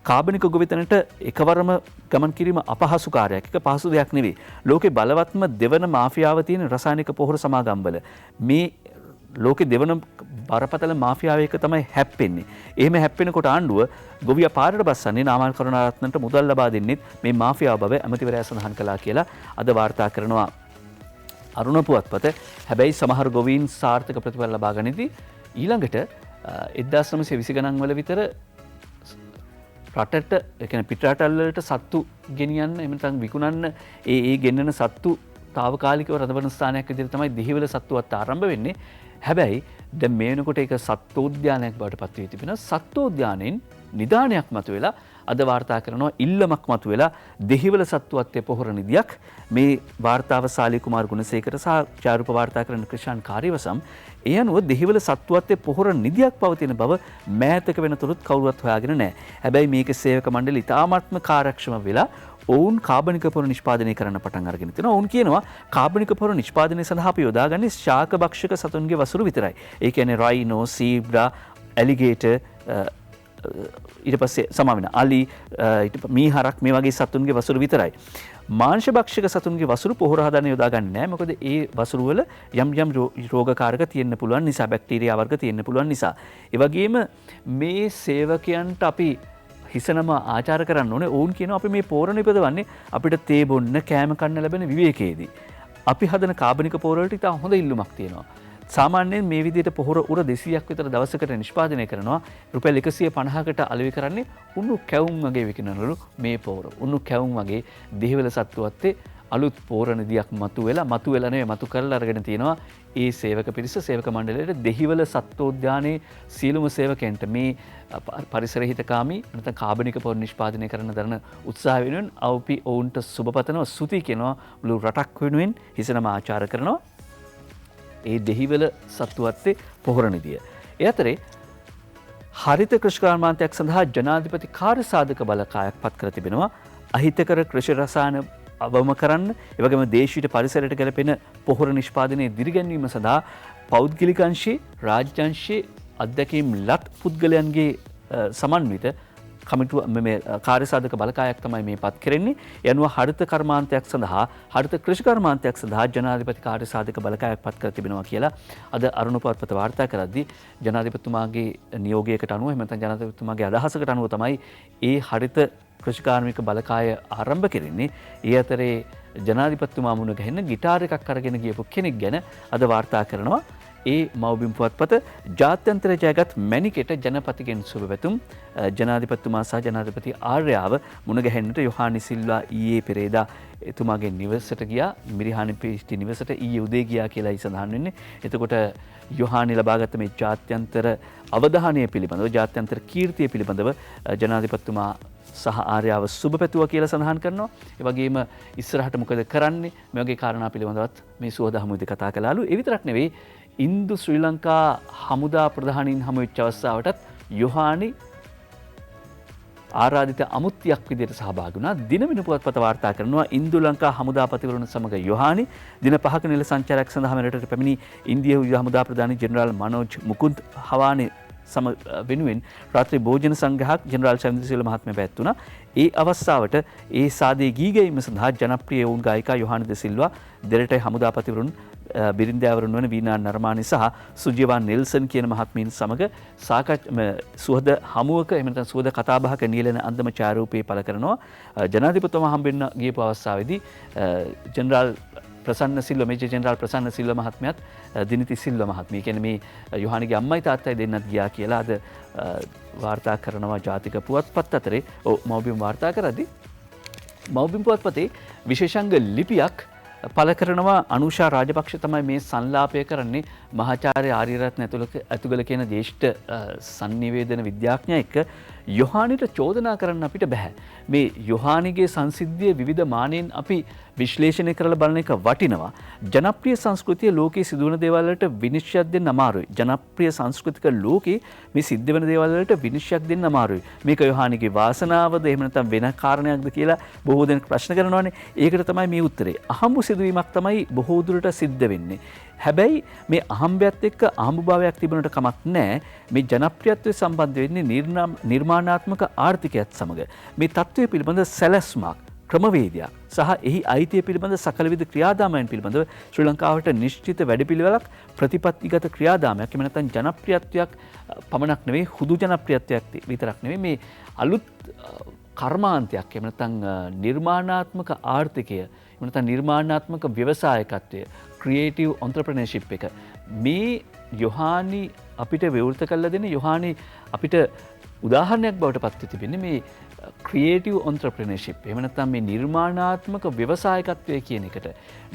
Speaker 1: කාබනික ගොවිතැනට එකවරම ගමන් කිරීම අපහසු කාර්යයක්. ඒක පහසු දෙයක් නෙවෙයි. ලෝකේ බලවත්ම දෙවන මාෆියාව තියෙන රසායනික පොහොර සමාගම්වල මේ ලෝකේ දෙවන බරපතල මාෆියාව එක තමයි හැප්පෙන්නේ. එහෙම හැප්පෙනකොට ආණ්ඩුව ගොවියා පාරට බස්සන්නේ නාමල් කරුණාරත්නට මුදල් ලබා දෙන්නෙත් මේ මාෆියාව බව ඇමතිවරයා සඳහන් කළා කියලා අද වාර්තා කරනවා අරුණ පුවත්පත. හැබැයි සමහර ගොවීන් සාර්ථක ප්‍රතිඵල ලබා ගනිද්දී ඊළඟට 1920 ගණන් වල විතර රටට ඒ කියන්නේ පිටරටවල් වලට සත්තු ගෙනියන්න එහෙම නැත්නම් විකුණන්න ඒ ගෙන්නන සත්තු తాවකාලිකව රඳවන ස්ථානයක් විදිහට තමයි දෙහිවල සත්තුවත් ආරම්භ වෙන්නේ. හැබැයි දැන් මේ වෙනකොට ඒක සත්වෝද්‍යානයක් බවට පත් වී තිබෙනවා. සත්වෝද්‍යානයෙන් නිදානයක් මතුවෙලා අද වාර්තා කරනවා ඉල්ලමක් මතුවෙලා දෙහිවල සත්වත්වයේ පොහොර නිදියක්. මේ වාර්තාව සාලි කුමාර ගුණසේකර සහ චාරුප වාර්තා කරන ක්‍රිෂාන් කාර්යවසම් ඒ අනුව දෙහිවල සත්වත්වයේ පොහොර නිදියක් පවතින බව මෑතක වෙනතුරුත් කවුරුවත් හොයාගෙන නැහැ. හැබැයි මේකේ සේවක මණ්ඩල ඉතාමත්ම කාර්යක්ෂම වෙලා ඔවුන් කාබනික පොහොර නිෂ්පාදනය කරන්න පටන් අරගෙන තියෙනවා. ඔවුන් කියනවා කාබනික පොහොර නිෂ්පාදනය සඳහා අපි යොදාගන්නේ ශාක භක්ෂක සතුන්ගේ වසුරු විතරයි. ඒ කියන්නේ රයිනෝ, සීබ්‍රා, ඇලිගේටර් ඊට පස්සේ සමාවෙන අලි, මීහරක් මේ වගේ සතුන්ගේ වසුරු විතරයි. මාංශ භක්ෂක සතුන්ගේ වසුරු පොහොර හදන්න යොදාගන්නේ නැහැ. මොකද ඒ වසුරු වල යම් රෝගකාරක තියෙන්න පුළුවන් නිසා, බැක්ටීරියා වර්ග තියෙන්න පුළුවන් නිසා. ඒ වගේම මේ සේවකයන්ට අපි හිසනම ආචාර කරන්න ඕනේ. ඔවුන් කියනවා අපි මේ පොහොර නිපදවන්නේ අපිට තේ බොන්න, කෑම කන්න ලැබෙන විවේකයේදී. අපි හදන කාබනික පොහොර වලට ඉතා හොඳ ඉල්ලුමක් තියෙනවා. සාමාන්‍යයෙන් මේ විදිහට පොහොර උර 200ක් විතර දවසකට නිෂ්පාදනය කරනවා. රුපියල් 150කට අලෙවි කරන්නේ උණු කැවුම් වගේ විකිනනලු මේ පොහොර. උණු කැවුම් වගේ දෙහිවල සත්තුවත්තේ අලුත් පොහොර නිදියක් මතුවෙලා නෙවෙයි මතු කරලා අරගෙන තියෙනවා. ඒ සේවක පිරිස සේවක මණ්ඩලයට දෙහිවල සත්වෝද්‍යානයේ සියලුම සේවකයන්ට මේ පරිසර හිතකාමී නැත්නම් කාබනික පොහොර නිෂ්පාදනය කරන දරන උත්සාහ වෙනුවෙන් අපි ඔවුන්ට සුබපතනවා, ස්තුති කියනවා. මුළු රටක් වෙනුවෙන් හිසනම ආචාර කරනවා. ඒ දෙහිවල සත්තුවත්තේ පොහොර නිදිය. ඒ අතරේ හරිත කෘෂිකාර්මාන්තයක් සඳහා ජනාධිපති කාර්යසාධක බලකායක් පත් කර තිබෙනවා. අහිතකර කෘෂි රසායන අවම කරන්න, එවැගේම දේශීය පරිසරයට ගැලපෙන පොහොර නිෂ්පාදනයේ දිරිගැන්වීම සඳහා පෞද්ගලික අංශයේ, රාජ්‍ය අංශයේ අධ්‍යක්ීම් ලත් පුද්ගලයන්ගේ සමන්විත කමිටුව මේ කාර්යසාධක බලකායක් තමයි මේ පත් කරන්නේ. ඒ අනුව හරිත කර්මාන්තයක් සඳහා, හරිත කෘෂි කර්මාන්තයක් සඳහා ජනාධිපති කාර්යසාධක බලකායක් පත් කර තිබෙනවා කියලා අද අරුණ පුවත්පත වාර්තා කරද්දී ජනාධිපතිතුමාගේ නියෝගයකට අනුව, එහෙම නැත්නම් ජනාධිපතිතුමාගේ අදහසකට අනුව තමයි ඒ හරිත කෘෂිකාර්මික බලකාය ආරම්භ කෙරෙන්නේ. ඒ අතරේ ජනාධිපතිතුමා මුණ ගැහෙන ගිටාර එකක් අරගෙන ගියපු කෙනෙක් ගැන අද වාර්තා කරනවා. ඒ මව්බිම් පුවත්පත ජාත්‍යන්තර ජයගත් මැණිකෙට ජනපතිගෙන් සුබ පැතුම්. ජනාධිපතිතුමා සහ ජනාධිපති ආර්යාව මුණ ගැහෙන්නට යොහානි සිල්වා ඊයේ පෙරේදා එතුමාගේ නිවසට ගියා. මිරිහානි පිහිටි නිවසට ඊයේ උදේ ගියා කියලායි සඳහන් වෙන්නේ. එතකොට යොහානි ලබාගත් මේ ජාත්‍යන්තර අවධානය පිළිබඳව, ජාත්‍යන්තර කීර්තිය පිළිබඳව ජනාධිපතිතුමා සහ ආර්යාව සුබ පැතුවා කියලා සඳහන් කරනවා. ඒ වගේම ඉස්සරහට මොකද කරන්නේ මේ වගේ කාරණා පිළිබඳවත් මේ සුවද හමුවේදී කතා කළාලු. ඒ විතරක් නෙවෙයි, ඉන්දු ශ්‍රී ලංකා හමුදා ප්‍රධානීන් හමු වෙච්ච අවස්ථාවටත් යොහානි ආරාධිත අමුත්‍යක් විදිහට සහභාගී වුණා. දිනමින පුවත්පත වාර්තා කරනවා ඉන්දු ලංකා හමුදාපතිවරුන් සමග යොහානි දින 5ක නිල සංචාරයක් සඳහා මෙරටට පැමිණි ඉන්දියානු යුද හමුදා ප්‍රධානී ජෙනරාල් මනෝජ් මුකුන්ද් හවානි සම වෙනුවෙන් රාත්‍රී භෝජන සංග්‍රහයක් ජෙනරාල් ශෛලේන්ද්‍ර මහත්මයා පැවැත්වුණා. ඒ අවස්ථාවට ඒ සාදේ ගී ගැයීම සඳහා ජනප්‍රිය වුන් ගායිකා යොහානි ද සිල්වා, දෙරටේ හමුදාපතිවරුන් බිරින්දෑවරුන් වන වීනා නර්මානි සහ සුජිවාන් නෙල්සන් කියන මහත්මීන් සමග සුවද හමුවක, එහෙම නැත්නම් සුවද කතාබහක නියැලෙන අන්දම ඡායාරූපේ පළ කරනවා. ජනාධිපතිතුමා හම්බෙන්න ගියපු අවස්ථාවේදී ජෙනරාල් ප්‍රසන්න සිල්වා, මේජර් ජෙනරාල් ප්‍රසන්න සිල්වා මහත්මයාත් දිනිති සිල්වා මහත්මිය කියන්නේ මේ යොහානිගේ අම්මයි තාත්තයි දෙන්නත් ගියා කියලා අද වාර්තා කරනවා ජාතික පුවත්පත් අතරේ. මව්බිම් වාර්තා කරද්දී මව්බිම් පුවත්පතේ විශේෂාංග ලිපියක් පළ කරනවා. අනුෂා රාජපක්ෂ තමයි මේ සංලාපය කරන්නේ. මහාචාර්ය ආර්යරත්න ඇතුගල කියන ජ්‍යෙෂ්ඨ සංනිවේදන විද්‍යාඥයෙක් යොහානිට චෝදනා කරන්න අපිට බෑ. මේ යොහානිගේ සංසිද්ධිය විවිධ මානෙන් අපි විශ්ලේෂණය කරලා බලන එක වටිනවා. ජනප්‍රිය සංස්කෘතිය ලෝකයේ සිදුවන දේවල් වලට විනිශ්චයක් දෙන්න අමාරුයි. ජනප්‍රිය සංස්කෘතික ලෝකේ මේ සිද්ධ වෙන දේවල් වලට විනිශ්චයක් දෙන්න අමාරුයි. මේක යොහානිගේ වාසනාවද එහෙම නැත්නම් වෙන කාරණයක්ද කියලා බොහෝ දෙනෙක් ප්‍රශ්න කරනවානේ. ඒකට තමයි මේ උත්තරේ. අහඹු සිදුවීමක් තමයි බොහෝ දුරට සිද්ධ වෙන්නේ. හැබැයි මේ අහඹයත් එක්ක අහඹුභාවයක් තිබුණට කමක් නැහැ. මේ ජනප්‍රියත්වය සම්බන්ධ වෙන්නේ නිර්මාණාත්මක ආර්ථිකයත් සමග. මේ තත්ත්වය පිළිබඳ සැලැස්මක්, ක්‍රමවේදයක් සහ එහි අයිතිය පිළිබඳ සකලවිධ ක්‍රියාදාමයන් පිළිබඳව ශ්‍රී ලංකාවට නිශ්චිත වැඩපිළිවෙලක්, ප්‍රතිපත්තිගත ක්‍රියාදාමයක්, එහෙම නැත්නම් ජනප්‍රියත්වයක් පමණක් නෙවෙයි, හුදු ජනප්‍රියත්වයක් විතරක් නෙවෙයි, මේ අලුත් කර්මාන්තයක්, එහෙම නැත්නම් නිර්මාණාත්මක ආර්ථිකය, එහෙම නැත්නම් නිර්මාණාත්මක ව්‍යවසායකත්වය, ක්‍රියේටිව් ඔන්ටර්ප්‍රෙනර්ෂිප් එක මේ යොහානි අපිට විවෘත කරලා දෙන, යොහානි අපිට උදාහරණයක් බවට පත් තිබෙන්නේ මේ ක්‍රියේටිව් ඔන්ටර්ප්‍රෙනර්ෂිප්. එහෙම නැත්නම් මේ නිර්මාණාත්මක ව්‍යවසායකත්වය කියන එකට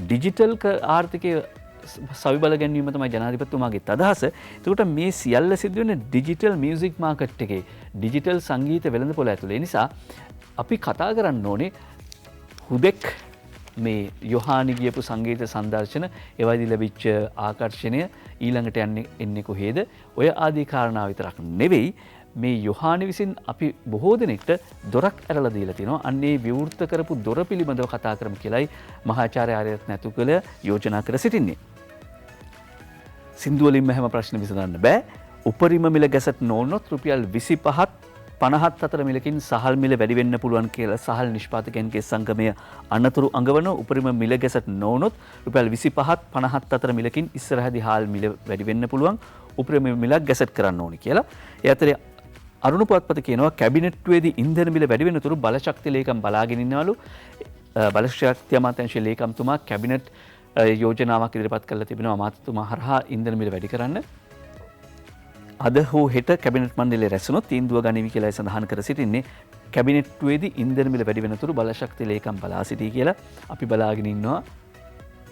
Speaker 1: ඩිජිටල් ආර්ථිකය සවිබල ගැනීම තමයි ජනාධිපතිතුමාගේ අදහස. එතකොට මේ සියල්ල සිදු වෙන ඩිජිටල් මියුසික් මාකට් එකේ, ඩිජිටල් සංගීත වෙළඳපොළ ඇතුළේ. නිසා අපි කතා කරන්න ඕනේ හුදෙක් මේ යොහානි ගියපු සංගීත සංදර්ශන, ඒවයිදී ලැබිච්ච ආකර්ෂණය ඊළඟට එන්නේ කොහේද? ඔය ආදී කාරණා විතරක් නෙවෙයි, මේ යොහානි විසින් අපි බොහෝ දෙනෙක්ට දොරක් ඇරලා දීලා තිනවා. අන්නේ විවෘත කරපු දොර පිළිබඳව කතා කරමු කියලායි මහාචාර්ය ආර්යරත්න ඇතුගල යෝජනා කර සිටින්නේ. සින්දු වලින්ම හැම ප්‍රශ්න විසඳන්න බෑ. උපරිම මිල ගැසට් නොවුනොත් රුපියල් 25ත් 50ත් අතර මිලකින් සහල් මිල වැඩි වෙන්න පුළුවන් කියලා සහල් නිෂ්පාදකයන්ගේ සංගමය අනතුරු අඟවන. උපරිම මිල ගැසට් නොවුනොත් රුපියල් 25ත් 50ත් අතර මිලකින් ඉස්සරහදී හාල් මිල වැඩි වෙන්න පුළුවන්. උපරිම මිලක් ගැසට් කරන්න ඕනි කියලා. ඒ අතරේ අරුණ පුවත්පත කියනවා කැබිනට්ුවේදී ඉන්ධන මිල වැඩි වෙන තුරු බලශක්ති ලේකම් බලාගෙන ඉන්නවලු. බලශක්ති අමාත්‍යාංශයේ ලේකම්තුමා කැබිනට් යෝජනාවක් ඉදිරිපත් කරලා තිබෙනවා අමාත්‍යතුමා හරහා ඉන්ධන මිල වැඩි කරන්න. අද හෝ හෙට කැබිනට් මණ්ඩලය රැස්වුණොත් තීන්දුව ගනිවි කියලා සඳහන් කර සිටින්නේ. කැබිනට්ුවේදී ඉන්ධන මිල වැඩි වෙන තුරු බලශක්ති ලේකම් බලා සිටී කියලා අපි බලාගෙන ඉන්නවා.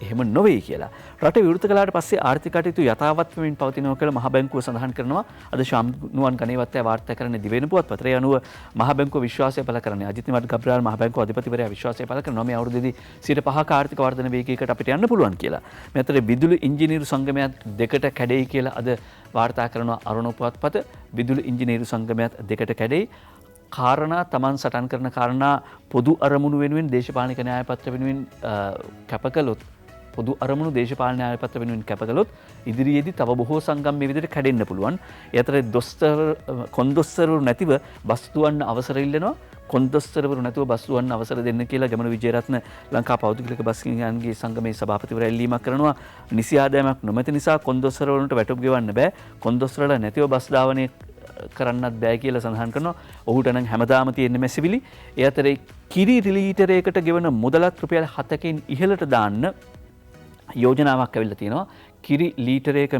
Speaker 1: එහෙම නොවේ කියලා. රට විවෘත කළාට පස්සේ ආර්ථික කටයුතු යථාවත් වෙමින් පවතිනවා කියලා මහ බැංකුව සඳහන් කරනවා. අද ශාම්නුවන් ගණේවත්තේ වාර්තා කරන දිවෙන පුවත්පතේ අනුව මහ බැංකුව විශ්වාසය පළ කරන්නේ අජිත් නිමඩ් ගබ්‍රාල් මහ බැංකුව අධිපතිවරයා විශ්වාසය පළ කරනවා මේ අවුරුද්දේදී 5% ආර්ථික වර්ධන වේගයකට අපිට යන්න පුළුවන් කියලා. මේ අතර විදුලි ඉංජිනේරු සංගමයත් දෙකට කැඩෙයි කියලා අද වාර්තා කරනවා අරුණ පුවත්පත. විදුලි ඉංජිනේරු සංගමයත් දෙකට කැඩෙයි. කාරණා තමන් සටන් කරන කාරණා පොදු අරමුණු වෙනුවෙන් දේශපාලනික න්‍යායපත්‍ර වෙනුවෙන් කැප කළොත් පොදු අරමුණු දේශපාලන න්‍යායපත්‍ර වෙනුවෙන් කැප කළොත් ඉදිරියේදී තව බොහෝ සංගම් මේ විදිහට කැඩෙන්න පුළුවන්. ඒ අතර කොන්දොස්තරවරු නැතිව බස් දුවන්න අවසර ඉල්ලනවා. කොන්දොස්තරවරු නැතුව බස් දුවන්න අවසර දෙන්න කියලා ගමන විජේරත්න ලංකා පෞද්ගලික බස් හිමියන්ගේ සංගමේ සභාපතිවරයා ඉල්ලීමක් කරනවා. නිසි ආදායමක් නොමැති නිසා කොන්දොස්තරවරුන්ට වැටුප් ගෙවන්න බෑ. කොන්දොස්තරලා නැතිව බස් ධාවනය කරන්නත් බෑ කියලා සඳහන් කරනවා. ඔහුට නම් හැමදාම තියෙන මැසිවිලි. ඒ අතරේ කිරි ලිටරයකට ගෙවන මුදලත් රුපියල් 7කින් ඉහළට දාන්න යෝජනාවක් ඇවිල්ලා තියෙනවා. කිරි ලීටරයක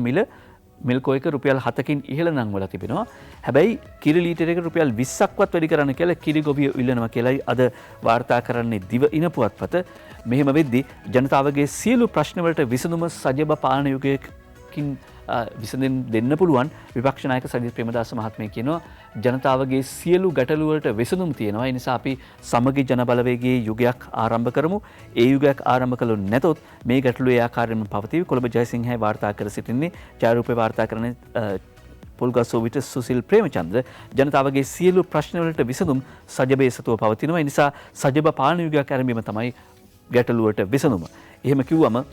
Speaker 1: මිල්කෝ එක රුපියල් 7කින් ඉහළ නම් වල තිබෙනවා. හැබැයි කිරි ලීටරයකට රුපියල් 20ක්වත් වැඩි කරන්න කියලා කිරි ගොවියෝ ඉල්ලනවා කියලායි අද වාර්තා කරන්නේ දිව ඉන පුවත්පත. මෙහෙම වෙද්දී ජනතාවගේ සියලු ප්‍රශ්න වලට විසඳුම සජීව පාලන යුගයකින් විසඳෙන් දෙන්න පුළුවන්. විපක්ෂ නායක සජිත් ප්‍රේමදාස මහත්මයා කියනවා ජනතාවගේ සියලු ගැටලු වලට විසඳුම් තියෙනවා. ඒ නිසා අපි සමගි ජන බලවේගයේ යුගයක් ආරම්භ කරමු. ඒ යුගයක් ආරම්භ කළොත් නැතොත් මේ ගැටලු ඒ ආකාරයෙන්ම පවතී. කොළඹ ජයසිංහයි වාර්තා කර සිටින්නේ. ඡායාරූපේ වාර්තා කරන පොල්ගස්සෝ විට සුසිල් ප්‍රේමචන්ද්‍ර ජනතාවගේ සියලු ප්‍රශ්න වලට විසඳුම් සජබේ සතුව පවතිනවා. ඒ නිසා සජබ පාලන යුගයක් ආරම්භීම තමයි ගැටලුවට විසඳුම. එහෙම කිව්වම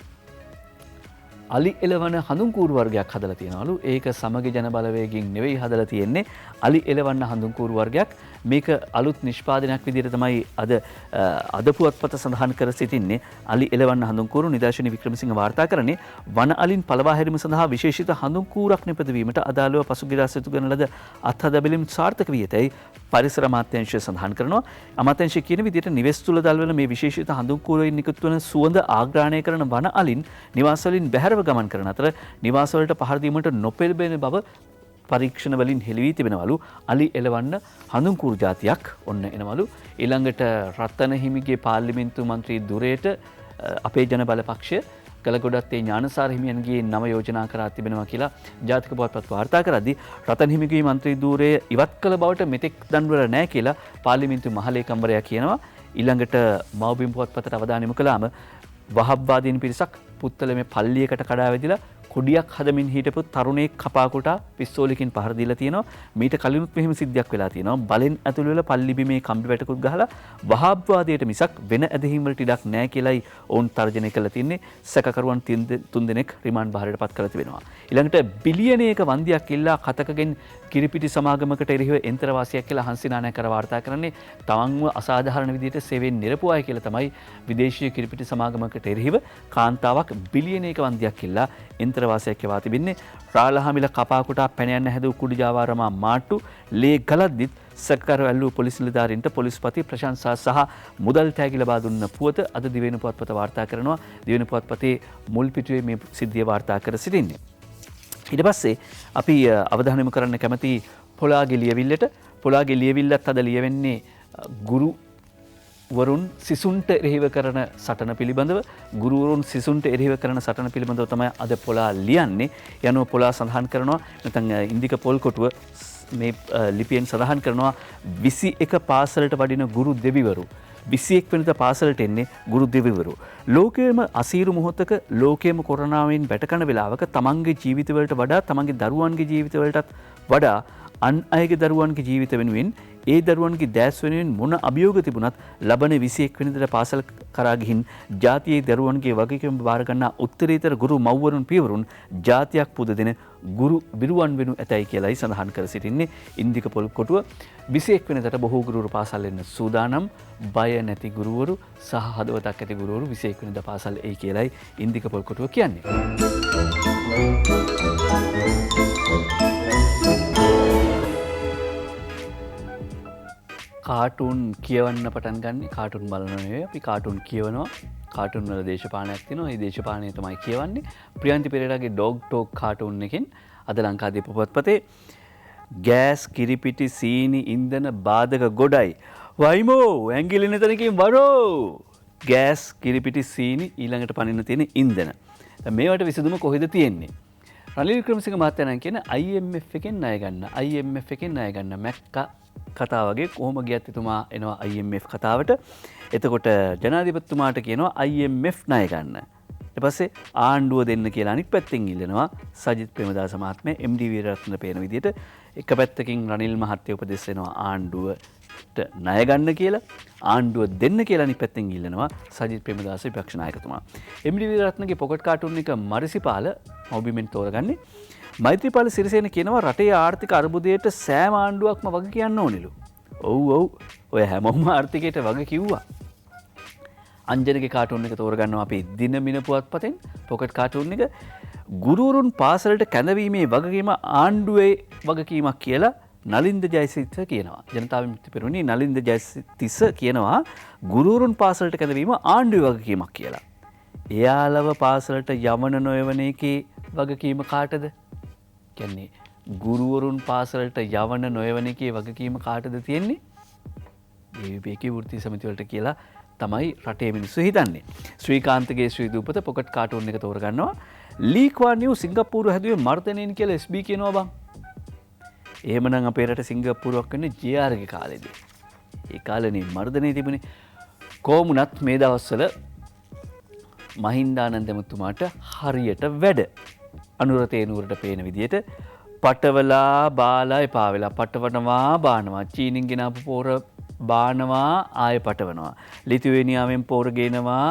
Speaker 1: අලි එලවන හඳුන්කූරු වර්ගයක් හදලා තියෙනවලු. ඒක සමගි ජන බලවේගයෙන් නෙවෙයි හදලා තියෙන්නේ. අලි එලවන්න හඳුන්කූරු වර්ගයක්. මේක අලුත් නිෂ්පාදනයක් විදිහට තමයි අද පුවත්පත සඳහන් කර සිටින්නේ. අලි එලවන්න හඳුන්කූරු නිදර්ශනී වික්‍රමසිංහ වාර්තා කරන්නේ වන අලින් පළවා හැරීම සඳහා විශේෂිත හඳුන්කූරක් නිපදවීමට අදාළව පසුගියදා සිදු කරන ලද අත්හදබැලීම් සාර්ථක වී ඇතැයි පරිසර අමාත්‍යාංශය සඳහන් කරනවා. අමාත්‍යාංශය කියන විදිහට නිවෙස් තුල දල්වන මේ විශේෂිත හඳුන්කූරයෙන් නිකුත් වන සුවඳ ආග්‍රහණය කරන වන අලින් නිවාස වලින් බැහැරව ගමන් කරන අතර නිවාස වලට පහර දීමට නොපෙළඹෙන බව පරීක්ෂණ වලින් හෙළි වී තිබෙනවලු. අලි එලවන්න හඳුන්කූරු జాතියක් ඔන්න එනවලු. ඊළඟට රතන හිමිගේ පාර්ලිමේන්තු මන්ත්‍රී දුරේට අපේ ජන බලපක්ෂය කලගොඩත් ඥානසාර හිමියන්ගේ නම යෝජනා කරා තිබෙනවා කියලා ජාතික පුවත්පත් වාර්තා කරද්දී රතන හිමිගේ මන්ත්‍රී ධූරය ඉවත් කළ බවට මෙතෙක් දන්වල නැහැ කියලා පාර්ලිමේන්තු මහලේකම්වරයා කියනවා. ඊළඟට මව්බිම් පුවත්පතට අවධානය යොමු කළාම වහබ්වාදීන් පිරිසක් පුත්තලමේ පල්ලියකට කඩා වැදිලා කුඩියක් හදමින් හිටපු තරුණයෙක් කපා කොටා පිස්තෝලකින් පහර දීලා තියෙනවා. මීට කලිනුත් මෙහෙම සිද්ධියක් වෙලා තියෙනවා. බලෙන් ඇතුළු වෙලා පල්ලි බිමේ කම්බි වැටකුත් ගහලා වහාබ්වාදයට මිසක් වෙන ඇදහිම් වලට ඉඩක් නැහැ කියලායි ඔවුන් තර්ජනය කළා තින්නේ. සැකකරුවන් 3 දෙනෙක් රිමාන්ඩ් භාරයට පත් කරලා තිබෙනවා. ඊළඟට බිලියනයක වන්දියක් ඉල්ලා කතකගෙන් කිරිපිටි සමාගමකට එරෙහිව එන්තරවාසියක් කියලා හංසිනානය කර වාර්තා කරන්නේ තවන්ව අසාධාරණ විදිහට සේවයෙන් නිරපුවායි කියලා තමයි විදේශීය කිරිපිටි සමාගමකට එරෙහිව කාන්තාවක් බිලියනයක වන්දියක් ඉල්ලා එන්තරවාසියක් යවා තිබෙන්නේ. රාළහාමිල කපා කොටා පැන යන හැදූ කුඩි ජාවාරමා මාට්ටු ලේ ගලද්දිත් සැකකරු ඇල්ලූ පොලිස් නිලධාරීන්ට පොලිස්පති ප්‍රශංසා සහ මුදල් තෑගි ලබා දුන්න පුවත අද දිවෙන පුවත්පත වාර්තා කරනවා. දිවෙන පුවත්පතේ මුල් පිටුවේ මේ සිද්ධිය වාර්තා කර සිටින්නේ. ඊට පස්සේ අපි අවධානය යොමු කරන්න කැමති පොලාගේ ලියවිල්ලට. පොලාගේ ලියවිල්ලත් අද ලියවෙන්නේ ගුරුවරුන් සිසුන්ට එරෙහිව කරන සටන පිළිබඳව. ගුරුවරුන් සිසුන්ට එරෙහිව කරන සටන පිළිබඳව තමයි අද පොලා ලියන්නේ. යනුව පොලා සඳහන් කරනවා නැත්නම් ඉන්දික පොල්කොටුව මේ ලිපියෙන් සඳහන් කරනවා 21 පාසලට වඩින ගුරු දෙවිවරු 21 වෙනිදා පාසලට එන්නේ ගුරු දෙවිවරු. ලෝකයේම අසීරු මොහොතක ලෝකයේම කොරෝනාවෙන් වැටකන වෙලාවක තමන්ගේ ජීවිතවලට වඩා තමන්ගේ දරුවන්ගේ ජීවිතවලටත් වඩා අන් අයගේ දරුවන්ගේ ජීවිත වෙනුවෙන් ඒ දරුවන්ගේ දැස් වෙනුවෙන් මොන අභියෝග තිබුණත් ලබන 21 වෙනිදාට පාසල් කරා ගිහින් ජාතියේ දරුවන්ගේ වගකීම් බාර ගන්නා උත්තරීතර ගුරු මව්වරුන් පියවරුන් ජාතියක් පුද දෙන ගුරු විරුවන් වෙනු ඇතයි කියලායි සඳහන් කර සිටින්නේ ඉන්දික පොල්කොටුව. 21 වෙනිදාට බොහෝ ගුරුවරු පාසල් එන්න සූදානම්. බය නැති ගුරුවරු සහ හදවතක් ඇති ගුරුවරු 21 වෙනිදා පාසල් එයි කියලායි ඉන්දික පොල්කොටුව කියන්නේ. කාටුන් කියවන්න පටන් ගන්න. කාටුන් බලනවා නෙවෙයි අපි කාටුන් කියවනවා. කාටුන් වල දේශපාලනයක් තියෙනවා. ඒ දේශපාලනය තමයි කියවන්නේ. ප්‍රියන්ති පෙරේරාගේ ඩොග් ටෝක් කාටුන් එකෙන් අද ලංකාදීප පුවත්පතේ ගෑස් කිරිපිටි සීනි ඉන්ධන බාධක ගොඩයි. වයිමෝ ඇඟිලි නතනකින් වරෝ ගෑස් කිරිපිටි සීනි ඊළඟට පනින්න තියෙන ඉන්ධන. මේවට විසඳුම කොහෙද තියෙන්නේ? රනිල් වික්‍රමසිංහ මහත්තයා නම් කියන IMF එකෙන් ණය ගන්න. IMF එකෙන් ණය ගන්න. මැක්කා කතාව වගේ කොහොම ගියත් එතුමා එනවා IMF කතාවට. එතකොට ජනාධිපතිතුමාට කියනවා IMF ණය ගන්න. ඊට පස්සේ ආණ්ඩුව දෙන්න කියලා අනිත් පැත්තෙන් ඉල්ලනවා සජිත් ප්‍රේමදාස මහත්මයා MD වීරරත්න පේන විදිහට එක පැත්තකින් රනිල් මහත්තයා උපදෙස් වෙනවා ආණ්ඩුවට ණය ගන්න කියලා. ආණ්ඩුව දෙන්න කියලා අනිත් පැත්තෙන් ඉල්ලනවා සජිත් ප්‍රේමදාස විපක්ෂ නායකතුමා. MD වීරරත්නගේ පොකට් කාටුන් එක මරිසිපාල මොබිමෙන් තෝරගන්නේ. මෛත්‍රීපාල සිරිසේන කියනවා රටේ ආර්ථික අර්බුදයට සෑම ආණ්ඩුවක්ම වග කියන්න ඕනෙලු. ඔව් ඔය හැමෝම ආර්ථිකයට වග කිව්වා. අංජනගේ කාටුන් එක තෝරගන්නවා අපේ දින මින පුවත්පතෙන් පොකට් කාටුන් එක. ගුරුවරුන් පාසලට කැඳවීමේ වගකීම ආණ්ඩුවේ වගකීමක් කියලා නලින්ද ජයසිත කියනවා. ජනතා විමුක්ති පෙරමුණේ නලින්ද ජයතිස්ස කියනවා ගුරුවරුන් පාසලට කැඳවීම ආණ්ඩුවේ වගකීමක් කියලා. එයාලව පාසලට යවන නොයවන එකේ වගකීම කාටද? කියන්නේ ගුරුවරුන් පාසලට යවන නොයවන එකේ වගකීම කාටද තියෙන්නේ? ඒවිපේකේ වෘත්ති සමිතිවලට කියලා තමයි රටේ මිනිස්සු හිතන්නේ. ශ්‍රීකාන්තගේ ශ්‍රී දූපත පොකට් කාටුන් එක තෝරගන්නවා. ලී ක්වාන් යූ සිංගප්පූරු හැදුවේ මර්ධනයෙන් කියලා SB කියනවා බං. එහෙමනම් අපේ රට සිංගප්පූරුවක් වෙන්නේ JR ගේ කාලෙදී. ඒ කාලේනේ මර්ධනය තිබුණේ. කොමුණත් මේ දවස්වල මහින්දානන්ද මහත්මයාට හරියට වැඩ. අනුර තේනුවරට පේන විදිහට පටවලා බාලා එපා වෙලා පටවනවා බානවා. චීනින් ගෙනාපු පොර බානවා ආයෙ පටවනවා. ලිතුවේනියාවෙන් පොර ගේනවා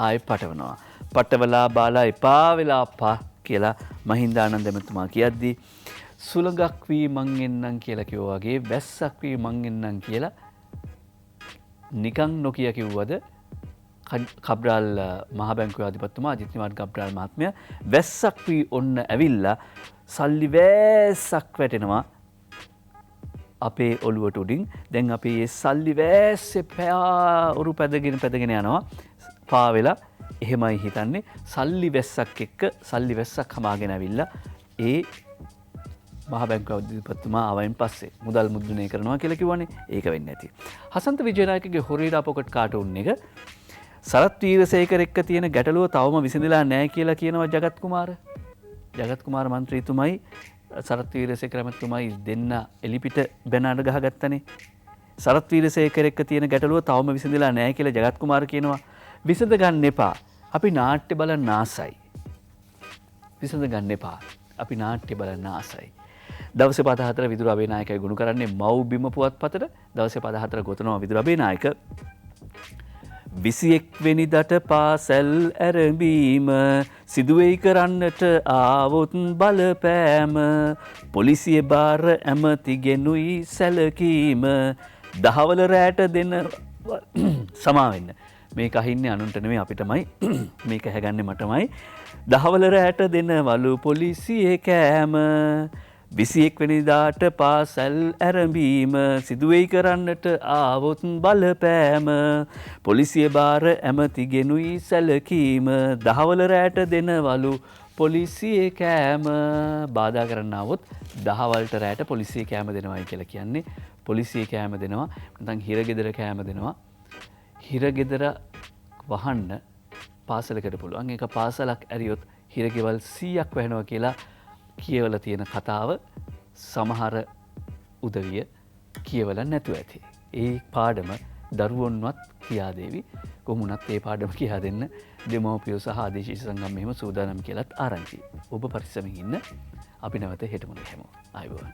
Speaker 1: ආයෙ පටවනවා. පටවලා බාලා එපා වෙලා අප්පා කියලා මහින්දානන්ද මහත්මයා කියද්දී සුළඟක් වී මං එන්නම් කියලා කිව්වා වගේ වැස්සක් වී මං එන්නම් කියලා නිකන් නොකිය කිව්වද කබ්‍රාල් මහ බැංකුවේ අධිපතිතුමා අජිත් නිවාඩ් කබ්‍රාල් මහත්මයා වැස්සක් වී ඔන්න ඇවිල්ලා සල්ලි වැස්සක් වැටෙනවා අපේ ඔළුවට උඩින්. දැන් අපි මේ සල්ලි වැස්සේ පෑවුරු පැදගෙන යනවා පාවෙලා. එහෙමයි හිතන්නේ. සල්ලි වැස්සක් එක්ක සල්ලි වැස්සක් හමාගෙන ඇවිල්ලා ඒ මහ බැංකුවේ අධිපතිතුමා ආවයින් පස්සේ මුදල් මුද්‍රණය කරනවා කියලා කිව්වනේ. ඒක වෙන්නේ නැති. හසන්ත විජේනායකගේ හොරේරා පොකට් කාටුන් එක සරත් වීරසේකර එක්ක තියෙන ගැටලුව තවම විසඳලා නැහැ කියලා කියනවා ජගත් කුමාර. ජගත් කුමාර මන්ත්‍රීතුමයි සරත් වීරසේකර මැතිතුමයි දෙන්න එලිපිට බැනඩ ගහගත්තනේ. සරත් වීරසේකර එක්ක තියෙන ගැටලුව තවම විසඳලා නැහැ කියලා ජගත් කුමාර කියනවා. විසඳ ගන්න එපා. අපි නාට්‍ය බලන්න ආසයි. විසඳ ගන්න එපා. අපි නාට්‍ය බලන්න ආසයි. දවසේ පද 4 විදුර අබේනායකයි ගුණ කරන්නේ මව් බිම පුවත්පතට. දවසේ පද 4 ගොතනවා විදුර අබේනායක 21 වෙනිදාට පාසැල් ඇරඹීම සිදුවෙයි කරන්නට ආවොත් බලපෑම පොලිසිය බාර ඇමතිගෙනුයි සැලකීම දහවල රැට දෙන සමාවෙන්න. මේක අහින්නේ අනුන්ට නෙමෙයි අපිටමයි. මේක හැගන්නේ මටමයි. දහවල රැට දෙනවලු පොලිසියේ කෑම 21 වෙනිදාට පාසැල් ඇරඹීම සිදුවෙයි කරන්නට ආවොත් බලපෑම පොලිසිය බාර ඇමතිගෙනුයි සැලකීම දහවල රැට දෙනවලු පොලිසියේ කෑම බාධා කරන්න આવොත් දහවල්ට රැට පොලිසියේ කෑම දෙනවයි කියලා කියන්නේ පොලිසියේ කෑම දෙනවා නැත්නම් හිරගෙදර කෑම දෙනවා හිරගෙදර වහන්න පාසලකට පුළුවන් ඒක පාසලක් ඇරියොත් හිරගෙවල් 100ක් වැහෙනවා කියලා කියවල තියෙන කතාව සමහර උදවිය කියවල නැතුව ඇති. ඒ පාඩම දරුවන්වත් කියා දේවි. කොහොමුණත් ඒ පාඩම කියා දෙන්න දෙමව්පියෝ සහ ආදේශීය සංගම් මෙහෙම සූදානම් කියලාත් ආරංචි. ඔබ පරිස්සමින් ඉන්න. අපි නැවත හෙට මුල හැමෝම. ආයුබෝවන්.